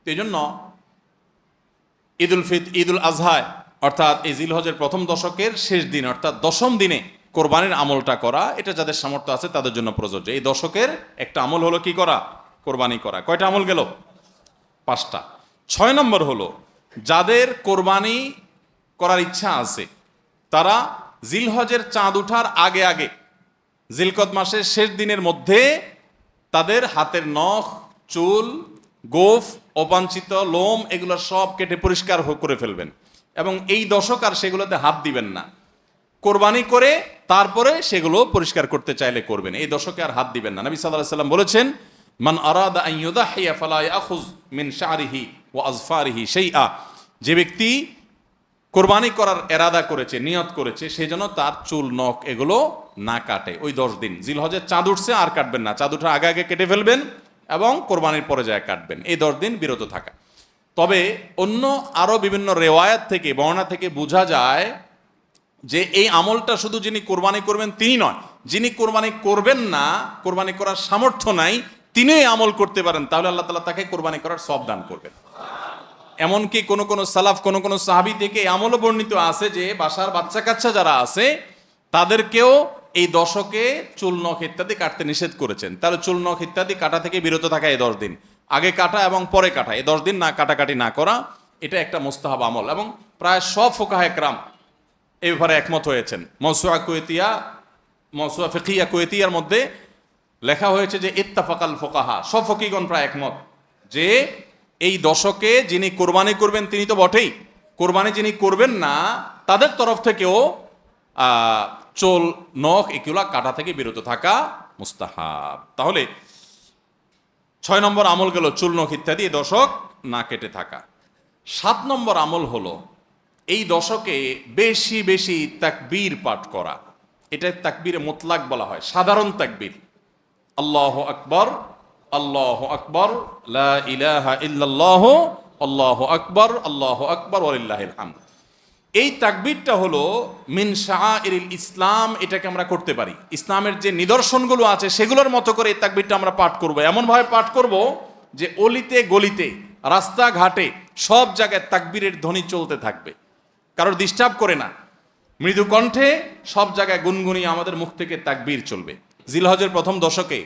তো এই জন্য ঈদুল আজহায় অর্থাৎ এই জিলহজের প্রথম দশকের শেষ দিন অর্থাৎ 10ম দিনে কোরবানির আমলটা করা, এটা যাদের সামর্থ্য আছে তাদের জন্য প্রযোজ্য। এই দশকের একটা আমল হলো কি করা? কোরবানি করা। কয়টা আমল গেল? 5টা। 6 নম্বর হলো যাদের কোরবানি করার ইচ্ছা আছে তারা জিলহজের চাঁদ ওঠার আগে আগে জিলকদ মাসের শেষ দিনের মধ্যে তাদের হাতের নখ, চুল, গোফ, অবাঞ্ছিত লোম এগুলো সব কেটে পরিষ্কার করে ফেলবেন এবং এই দশক আর সেগুলোতে হাত দিবেন না। কোরবানি করে তারপরে সেগুলো পরিষ্কার করতে চাইলে করবেন, এই দশকে আর হাত দিবেন না। নবী সাল্লাল্লাহু আলাইহি সাল্লাম বলেছেন মান আরাদা আন ইউদাহিয়া ফালা ইয়াখুয মিন শা'রিহি ওয়া আযফারিহি শাইআ, যে ব্যক্তি কোরবানি করার এরাদা করেছে, নিয়ত করেছে, সেই জন্য তার চুল, নখ এগুলো না কাটে ওই 10 দিন। জিলহজের চাঁদ উঠছে আর কাটবেন না, চাঁদ উঠার আগে আগে কেটে ফেলবেন এবং কোরবানির পরে যায় কাটবেন, এই 10 দিন বিরত থাকা। তবে অন্য আরো বিভিন্ন রেওয়ায়াত থেকে, বর্ণনা থেকে বোঝা যায় যে এই আমলটা শুধু যিনি কোরবানি করবেন তিনি নয়, যিনি কোরবানি করবেন না, কোরবানি করার সামর্থ্য নাই, তিনি এই আমল করতে পারেন, তাহলে আল্লাহ তাআলা তাকে কোরবানি করার সওয়াব দান করবেন। এমনকি কোন কোন সালাফ, কোন কোন সাহাবী থেকে এই আমলও বর্ণিত আছে যে বাসার বাচ্চা কাচ্চা যারা আছে তাদেরকেও এই দশকে চুল, নখ ইত্যাদি কাটতে নিষেধ করেছেন। তাহলে চুল, নখ ইত্যাদি কাটা থেকে বিরত থাকা এই 10 দিন, আগে কাটা এবং পরে কাটা, এই 10 দিন না কাটাকাটি না করা, এটা একটা মুস্তাহাব আমল। এবং প্রায় সব ফুকাহায়ে কেরাম এই ব্যাপারে একমত হয়েছেন। মওসুআ ফিকহিয়া কুয়েতিয়ার মধ্যে লেখা হয়েছে যে ইত্তাফাকাল ফুকাহা, সব ফকিহগণ প্রায় একমত যে এই দশকে যিনি কোরবানি করবেন তিনি তো বটেই, কোরবানি যিনি করবেন না তাদের তরফ থেকেও চুল, নখ এগুলা কাটা থেকে বিরত থাকা মুস্তাহাব। তাহলে 6 নম্বর আমল গেল চুল, নখ ইত্যাদি এই দশক না কেটে থাকা। 7 নম্বর আমল হলো এই দশকে বেশি বেশি তাকবীর পাঠ করা। এটা তাকবীরে মুতলাক বলা হয়, সাধারণ তাকবীর। আল্লাহু আকবার, আল্লাহু আকবার, লা ইলাহা ইল্লাল্লাহ, আল্লাহু আকবার, আল্লাহু আকবার ওয়ালিল্লাহিল হামদ। এই তাকবীরটা হলো মিন শাআইরিল ইসলাম, এটাকে আমরা করতে পারি। ইসলামের যে নিদর্শনগুলো আছে সেগুলোর মতো করে এই তাকবীরটা আমরা পাঠ করব, এমনভাবে পাঠ করব যে অলিতে গলিতে, রাস্তাঘাটে সব জায়গায় তাকবীরের ধ্বনি চলতে থাকবে, কারোর ডিস্টার্ব করে না, মৃদু কণ্ঠে সব জায়গায় গুনগুনিয়ে আমাদের মুখ থেকে তাকবীর চলবে। জিলহজের প্রথম দশকে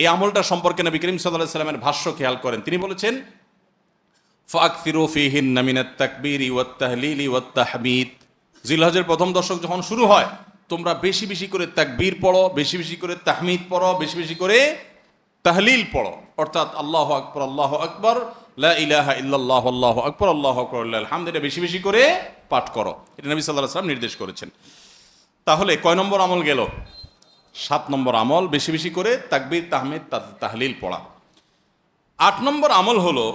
এই আমলটা সম্পর্কে নবী করিম সাল্লাল্লাহু আলাইহি সাল্লামের ভাষ্য খেয়াল করেন, তিনি বলেছেন ফাকসিরু ফীহিন্না মিনাত তাকবীরি ওয়াত তাহলিলি ওয়াত তাহমিদ। জিলহজের প্রথম দশক যখন শুরু হয় তোমরা বেশি বেশি করে তাকবীর পড়ো, বেশি বেশি করে তাহমিদ পড়ো, বেশি বেশি করে তাহলিল পড়ো, অর্থাৎ আল্লাহু আকবার, আল্লাহু আকবার, লা ইলাহা ইল্লাল্লাহ, আল্লাহু আকবার, আল্লাহু আকবার, লিল্লাহিল হামদ, এটা বেশি বেশি করে পাঠ করো। এটা নবী সাল্লাল্লাহু আলাইহি ওয়াসাল্লাম নির্দেশ করেছেন। তাহলে কয় নম্বর আমল গেল? 7 নম্বর আমল বেশি বেশি করে তাকবীর, তাহমিদ, তাহলিল পড়া। 8 নম্বর আমল হলো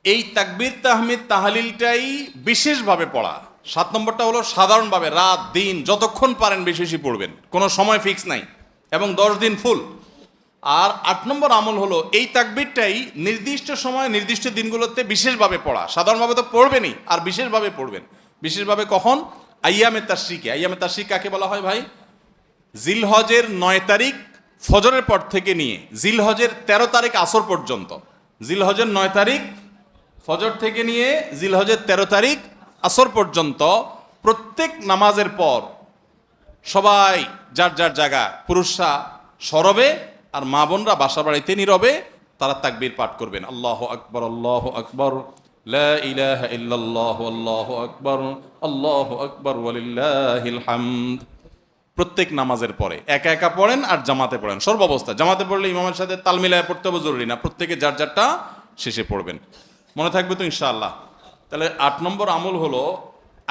এই তাকবীর, তাহমিদ, তাহলিলটাই বিশেষভাবে পড়া। 7 নম্বরটা হলো সাধারণভাবে রাত দিন যতক্ষণ পারেন বেশি বেশি পড়বেন, কোনো সময় ফিক্স নাই, এবং 10 দিন ফুল। আর 8 নম্বর আমল হলো এই তাকবীরটাই নির্দিষ্ট সময় নির্দিষ্ট দিনগুলোতে বিশেষভাবে পড়া। সাধারণভাবে তো পড়বেনই, আর বিশেষভাবে পড়বেন। বিশেষভাবে কখন? আইয়ামে তাশরিকে। আইয়ামে তাশরিক কাকে বলা হয় ভাই? জিলহজের 9 তারিখ ফজরের পর থেকে নিয়ে জিলহজের 13 তারিখ আসর পর্যন্ত, জিলহজের 9 তারিখ ফজর থেকে নিয়ে জিলহজের 13 তারিখ আসর পর্যন্ত প্রত্যেক নামাজের পর সবাই যার যার জায়গা, পুরুষরা সরবে আর মা বোনরা বাসা বাড়িতে নীরবে তারা তাকবীর পাঠ করবেন, আল্লাহু আকবার, আল্লাহু আকবার, লা ইলাহা ইল্লাল্লাহ, আল্লাহু আকবার, আল্লাহু আকবার, ওয়ালিল্লাহিল হামদ। প্রত্যেক নামাজের পরে একা একা পড়েন আর জামাতে পড়েন, সর্বাবস্থা। জামাতে পড়লে ইমামের সাথে তাল মিলায় পড়তে হবে জরুরি না, প্রত্যেকে যার যারটা শেষে পড়বেন। মনে থাকবে তো ইনশাআল্লাহ? তাহলে 8 নম্বর আমল হলো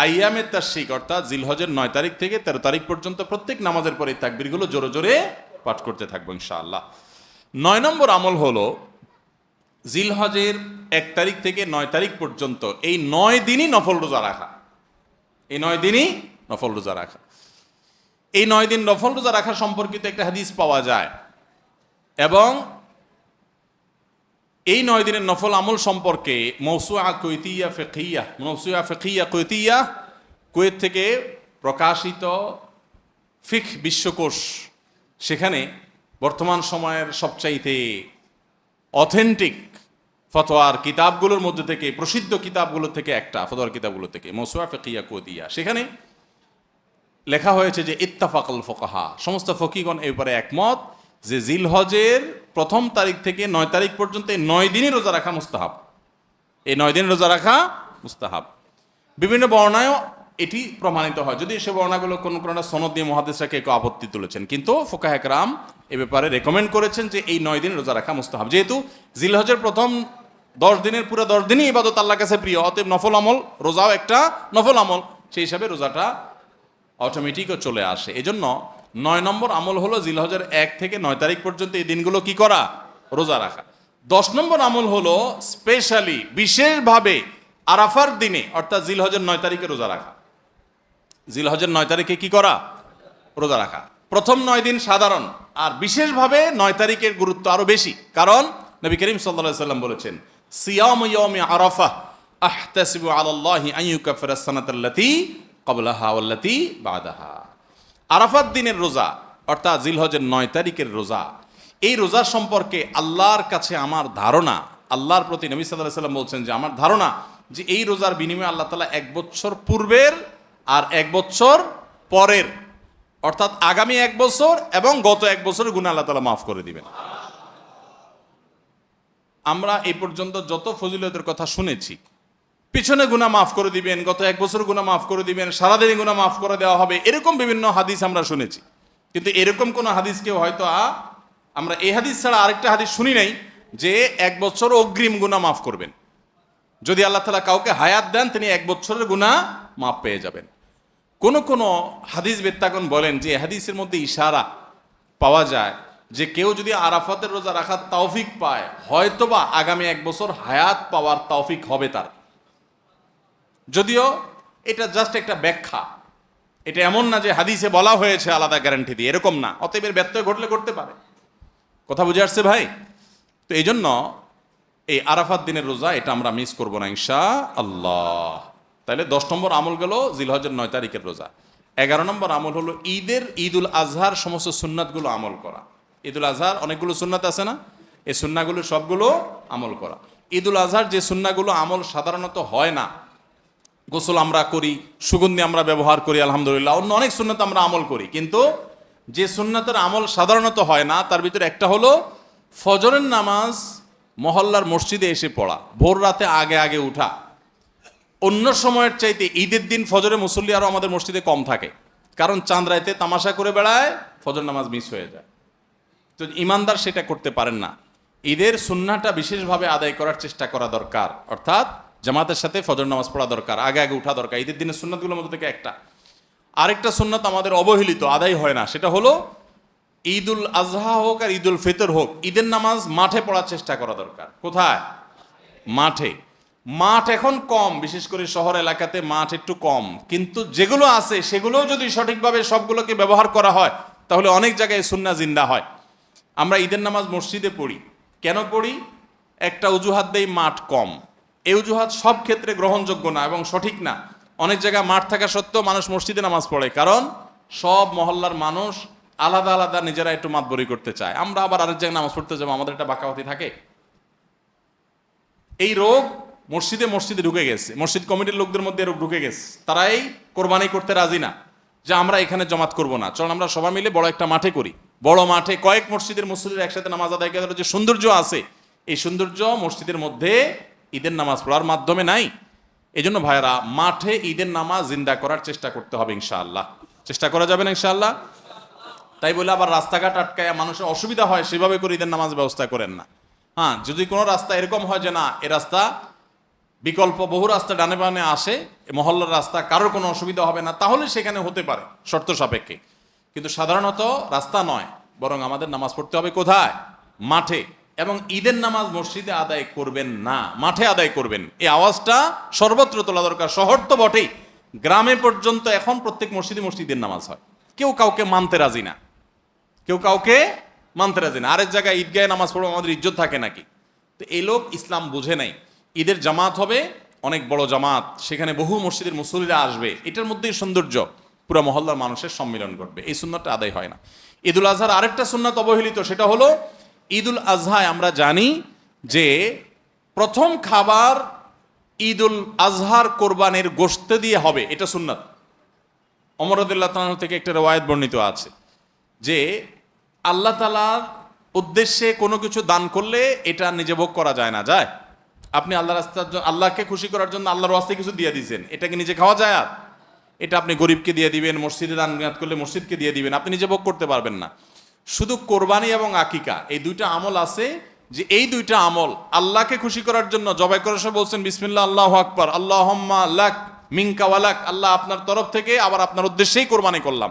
আইয়ামে তাশরিক, অর্থাৎ জিলহজের 9 তারিখ থেকে 13 তারিখ পর্যন্ত প্রত্যেক নামাজের পরে তাকবীরগুলো জোরে জোরে পাঠ করতে থাকবো ইনশাআল্লাহ। 9 নম্বর আমল হলো জিলহজের 1 তারিখ থেকে 9 তারিখ পর্যন্ত এই 9 দিনই নফল রোজা রাখা। এই 9 দিনই নফল রোজা রাখা। এই 9 দিন নফল রোজা রাখা সম্পর্কিত একটা হাদিস পাওয়া যায়, এবং এই 9 দিনের নফল আমল সম্পর্কে মওসুআ কুয়েতিয়া কুয়েতিয়া, কুয়েত থেকে প্রকাশিত ফিকহ বিশ্বকোষ, সেখানে বর্তমান সময়ের সবচাইতে অথেন্টিক ফতোয়ার কিতাবগুলোর মধ্যে থেকে, প্রসিদ্ধ কিতাবগুলো থেকে একটা, ফতোয়ার কিতাবগুলো থেকে মওসুআ ফিকহিয়া কুয়েতিয়া, সেখানে লেখা হয়েছে যে ইত্তাফাকাল ফুকাহা, সমস্ত ফকিগণ এই ব্যাপারে একমত যে জিলহজের 1 তারিখ থেকে 9 তারিখ পর্যন্ত এই 9 দিনই রোজা রাখা মুস্তাহাব। এই 9 দিন রোজা রাখা মুস্তাহাব। বিভিন্ন বর্ণায়ও এটি প্রমাণিত হয়, যদি সে বর্ণাগুলো কোনো কোনো সনদ দিয়ে মুহাদ্দিসরা কেউ আপত্তি তুলেছেন, কিন্তু ফুকাহে কেরাম এ ব্যাপারে রেকমেন্ড করেছেন যে এই 9 দিন রোজা রাখা মুস্তাহাব। যেহেতু জিলহজের প্রথম 10 দিনের পুরো 10 দিনই ইবাদত আল্লাহর কাছে প্রিয়, অতএব নফল আমল, রোজাও একটা নফল আমল, সেই হিসাবে রোজাটা অটোমেটিকও চলে আসে। এজন্য 9 নম্বর আমল হলো জিলহজের 1 থেকে 9 তারিখ পর্যন্ত এই দিনগুলো কি করা? রোজা রাখা। 10 নম্বর আমল হলো স্পেশালি, বিশেষভাবে আরাফার দিনে, অর্থাৎ জিলহজের 9 তারিখে রোজা রাখা। জিলহজের 9 তারিখে কি করা? রোজা রাখা। প্রথম 9 দিন সাধারণ, আর বিশেষভাবে 9 তারিখের গুরুত্ব আরো বেশি, কারণ নবী করিম সাল্লাল্লাহু আলাইহি সাল্লাম বলেছেন, সিয়াম ইয়াউমি আরাফা আহতাসিবু আলাল্লাহি আন ইউকাফিরা সানাতাল্লাতী ক্বাবলাহা ওয়াল্লাতী বাদাহা। আরাফাত দিনের রোজা, অর্থাৎ জিলহজের 9 তারিখের রোজা, এই রোজার সম্পর্কে আল্লাহর কাছে আমার ধারণা, আল্লাহর প্রতি নবী সাল্লাল্লাহু আলাইহি সাল্লাম বলছেন যে আমার ধারণা যে এই রোজার বিনিময়ে আল্লাহ তাআলা 1 বছর পূর্বের আর 1 বছর পরের, অর্থাৎ আগামী 1 বছর এবং গত 1 বছরের গুনাহ আল্লাহ তাআলা মাফ করে দিবেন। আমরা এই পর্যন্ত যত ফজিলতের কথা শুনেছি, পিছনে গুনাহ মাফ করে দিবেন, গত 1 বছর গুনাহ মাফ করে দিবেন, সারাদিনে গুনাহ মাফ করে দেওয়া হবে, এরকম বিভিন্ন হাদিস আমরা শুনেছি, কিন্তু এরকম কোন হাদিস কেউ হয়তো আমরা এই হাদিস ছাড়া আরেকটা হাদিস শুনি নাই যে 1 বছর অগ্রিম গুনাহ মাফ করবেন। যদি আল্লাহ তাআলা কাউকে হায়াত দেন, তিনি 1 বছরের গুনাহ মাফ পেয়ে যাবেন। কোন কোন হাদিস বেত্তাগণ বলেন যে হাদিসের মধ্যে ইশারা পাওয়া যায় যে কেউ যদি আরাফাতের রোজা রাখার তৌফিক পায়, হয়তোবা আগামী 1 বছর হায়াত পাওয়ার তৌফিক হবে তার। যদিও এটা জাস্ট একটা ব্যাখ্যা, এটা এমন না যে হাদিসে বলা হয়েছে আলাদা গ্যারান্টি দিয়ে, এরকম না। অতএব এর ব্যত্যয় ঘটলে করতে পারে। কথা বুঝে আসছে ভাই? তো এই জন্য এই আরাফাত দিনের রোজা এটা আমরা মিস করব না ইনশাআল্লাহ। তাহলে 10 নম্বর আমল গেল জিলহজের 9 তারিখের রোজা। 11 নম্বর আমল হলো ঈদুল আজহার সমস্ত সুন্নাতগুলো আমল করা। ঈদুল আজহার অনেকগুলো সুন্নাত আছে না, এই সুন্নাহগুলো সবগুলো আমল করা। ঈদুল আজহার যে সুন্নাহগুলো আমল সাধারণত হয় না, গোসল আমরা করি, সুগন্ধি আমরা ব্যবহার করি, আলহামদুলিল্লাহ, অন্য অনেক সুন্নাত আমরা আমল করি, কিন্তু যে সুন্নাতের আমল সাধারণত হয় না তার ভিতরে একটা হলো ফজরের নামাজ মহল্লার মসজিদে এসে পড়া, ভোর রাতে আগে আগে উঠা। অন্য সময়ের চাইতে ঈদের দিন ফজরে মুসল্লি আরও আমাদের মসজিদে কম থাকে, কারণ চাঁদ রাইতে তামাশা করে বেড়ায়, ফজর নামাজ মিস হয়ে যায়। তো ইমানদার সেটা করতে পারেন না। ঈদের সুন্নাহটা বিশেষভাবে আদায় করার চেষ্টা করা দরকার, অর্থাৎ জামাতের সাথে ফজর নামাজ পড়া দরকার, আগে আগে উঠা দরকার। ঈদের দিনের সুন্নাতগুলোর মধ্যে থেকে একটা। আরেকটা সুন্নাত আমাদের অবহেলিত, আদায় হয় না, সেটা হলো ঈদুল আজহা হোক আর ঈদুল ফিতর হোক, ঈদের নামাজ মাঠে পড়ার চেষ্টা করা দরকার। কোথায়? মাঠে। মাঠ এখন কম, বিশেষ করে শহর এলাকাতে মাঠ একটু কম, কিন্তু যেগুলো আছে সেগুলোও যদি সঠিকভাবে সবগুলোকে ব্যবহার করা হয় তাহলে অনেক জায়গায় সুন্নাহ জিন্দা হয়। আমরা ঈদের নামাজ মসজিদে পড়ি, কেন পড়ি? একটা অজুহাত দেই, মাঠ কম। এই অজুহাত সব ক্ষেত্রে গ্রহণযোগ্য না এবং সঠিক না। অনেক জায়গায় মাঠ থাকা সত্ত্বেও মানুষ মসজিদে নামাজ পড়ে, কারণ সব মহল্লার মানুষ আলাদা আলাদা নিজেরা একটু মাতবরি করতে চায়। আমরা আবার আরেক জায়গায় নামাজ পড়তে যাবো, আমাদের একটা বাঁকাওয়াতি থাকে। এই রোগ মসজিদে মসজিদে ঢুকে গেছে, মসজিদ কমিটির লোকদের মধ্যে রোগ ঢুকে গেছে। তারাই কোরবানি করতে রাজি না যে আমরা এখানে জমাত করব না, চল আমরা সবাই মিলে বড় একটা মাঠে করি। বড় মাঠে কয়েক মসজিদের মুসল্লিরা একসাথে নামাজ আদায় করার যে সৌন্দর্য আছে, এই সৌন্দর্য মসজিদের মধ্যে ঈদের নামাজ পড়ার মাধ্যমে নাই। এই জন্য ভাইরা মাঠে ঈদের নামাজ জিন্দা করার চেষ্টা করতে হবে ইনশাআল্লাহ। চেষ্টা করা যাবে না ইনশাআল্লাহ? তাই বলে আবার রাস্তাঘাট আটকায় মানুষের অসুবিধা হয় সেভাবে করে ঈদের নামাজ ব্যবস্থা করেন না। হ্যাঁ, যদি কোনো রাস্তা এরকম হয় যে না এ রাস্তা বিকল্প বহু রাস্তা ডানে বামে আসে, মহল্লার রাস্তা, কারোর কোনো অসুবিধা হবে না, তাহলে সেখানে হতে পারে শর্ত সাপেক্ষে। কিন্তু সাধারণত রাস্তা নয়, বরং আমাদের নামাজ পড়তে হবে কোথায়? মাঠে। এবং ঈদের নামাজ মসজিদে আদায় করবেন না, মাঠে আদায় করবেন। এই আওয়াজটা সর্বত্র তোলা দরকার। শহর তো বটেই, গ্রামে পর্যন্ত এখন প্রত্যেক মসজিদে মসজিদের নামাজ হয়। কেউ কাউকে মানতে রাজি না, কেউ কাউকে মানতে রাজি না। আরেক জায়গায় ঈদগাহে নামাজ পড়বো, আমাদের ইজ্জত থাকে নাকি? তো এই লোক ইসলাম বুঝে নাই। ঈদের জামাত হবে অনেক বড় জামাত, সেখানে বহু মসজিদের মুসল্লিরা আসবে, এটার মধ্যেই সৌন্দর্য, পুরো মহল্লার মানুষের সম্মিলন ঘটবে। এই সুন্নাতটা আদায় হয় না। ঈদুল আজহার আরেকটা সুন্নাত অবহেলিত, সেটা হলো ঈদুল আজহায় আমরা জানি যে প্রথম খাবার ঈদুল আজহার কোরবানির গোশত দিয়ে হবে, এটা সুন্নাত। ওমর রাদিয়াল্লাহু তাআলা থেকে একটা রওয়ায়াত বর্ণিত আছে যে আল্লাহ তাআলার উদ্দেশ্যে কোনো কিছু দান করলে এটা নিজে ভোগ করা যায় না। যায়? আপনি আল্লাহ রাস্তার জন্য, আল্লাহকে খুশি করার জন্য আল্লাহর ওয়াস্তে কিছু দিয়ে দিয়েছেন, এটাকে নিজে খাওয়া যায়? আর এটা আপনি গরিবকে দিয়ে দিবেন, মসজিদে দান করলে মসজিদকে দিয়ে দিবেন, আপনি নিজে ভোগ করতে পারবেন না। শুধু কোরবানি এবং আকিকা এই দুইটা আমল আছে যে এই দুইটা আমল আল্লাহকে খুশি করার জন্য জবাই করার সময় বলছেন বিসমিল্লাহ আল্লাহু আকবার, আল্লাহুম্মা লাক মিনকা ওয়ালাক, আল্লাহ আপনার তরফ থেকে আবার আপনার উদ্দেশ্যেই কোরবানি করলাম,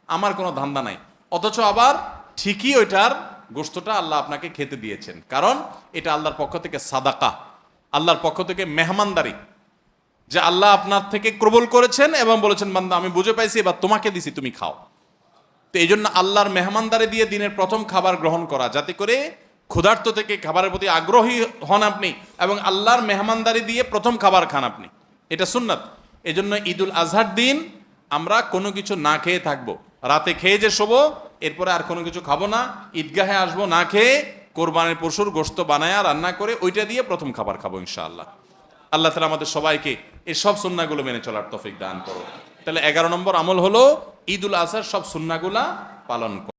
আমার কোনো ধান্দা নাই। অথচ আবার ঠিকই ওইটার গোশতটা আল্লাহ আপনাকে খেতে দিয়েছেন, কারণ এটা আল্লাহর পক্ষ থেকে সাদাকা, আল্লাহর পক্ষ থেকে মেহমানদারি, যে আল্লাহ আপনার থেকে কবুল করেছেন এবং বলেছেন বান্দা আমি বুঝে পাইছি, এবার তোমাকে দিছি, তুমি খাও। তো এই জন্য আল্লাহর মেহমানদারি দিয়ে দিনের প্রথম খাবার গ্রহণ করা, যাতে করে ক্ষুধার্ত থেকে খাবারের প্রতি আগ্রহী হন আপনি এবং আল্লাহর মেহমানদারি দিয়ে প্রথম খাবার খান আপনি, এটা সুন্নাত। এই জন্য ঈদুল আজহার দিন আমরা কোনো কিছু না খেয়ে থাকবো, রাতে খেয়ে যে শোবো, এরপরে আর কোনো কিছু খাবো না, ঈদগাহে আসবো না খেয়ে, কোরবানির পশুর গোশত বানায়া রান্না করে ওইটা দিয়ে প্রথম খাবার খাবো ইনশাআল্লাহ। আল্লাহ তাআলা আমাদের সবাইকে এই সব সুন্নাহগুলো মেনে চলার তৌফিক দান করো। তাহলে 11 নম্বর আমল হলো ঈদুল আজহার সব সুন্নাহগুলা পালন করা।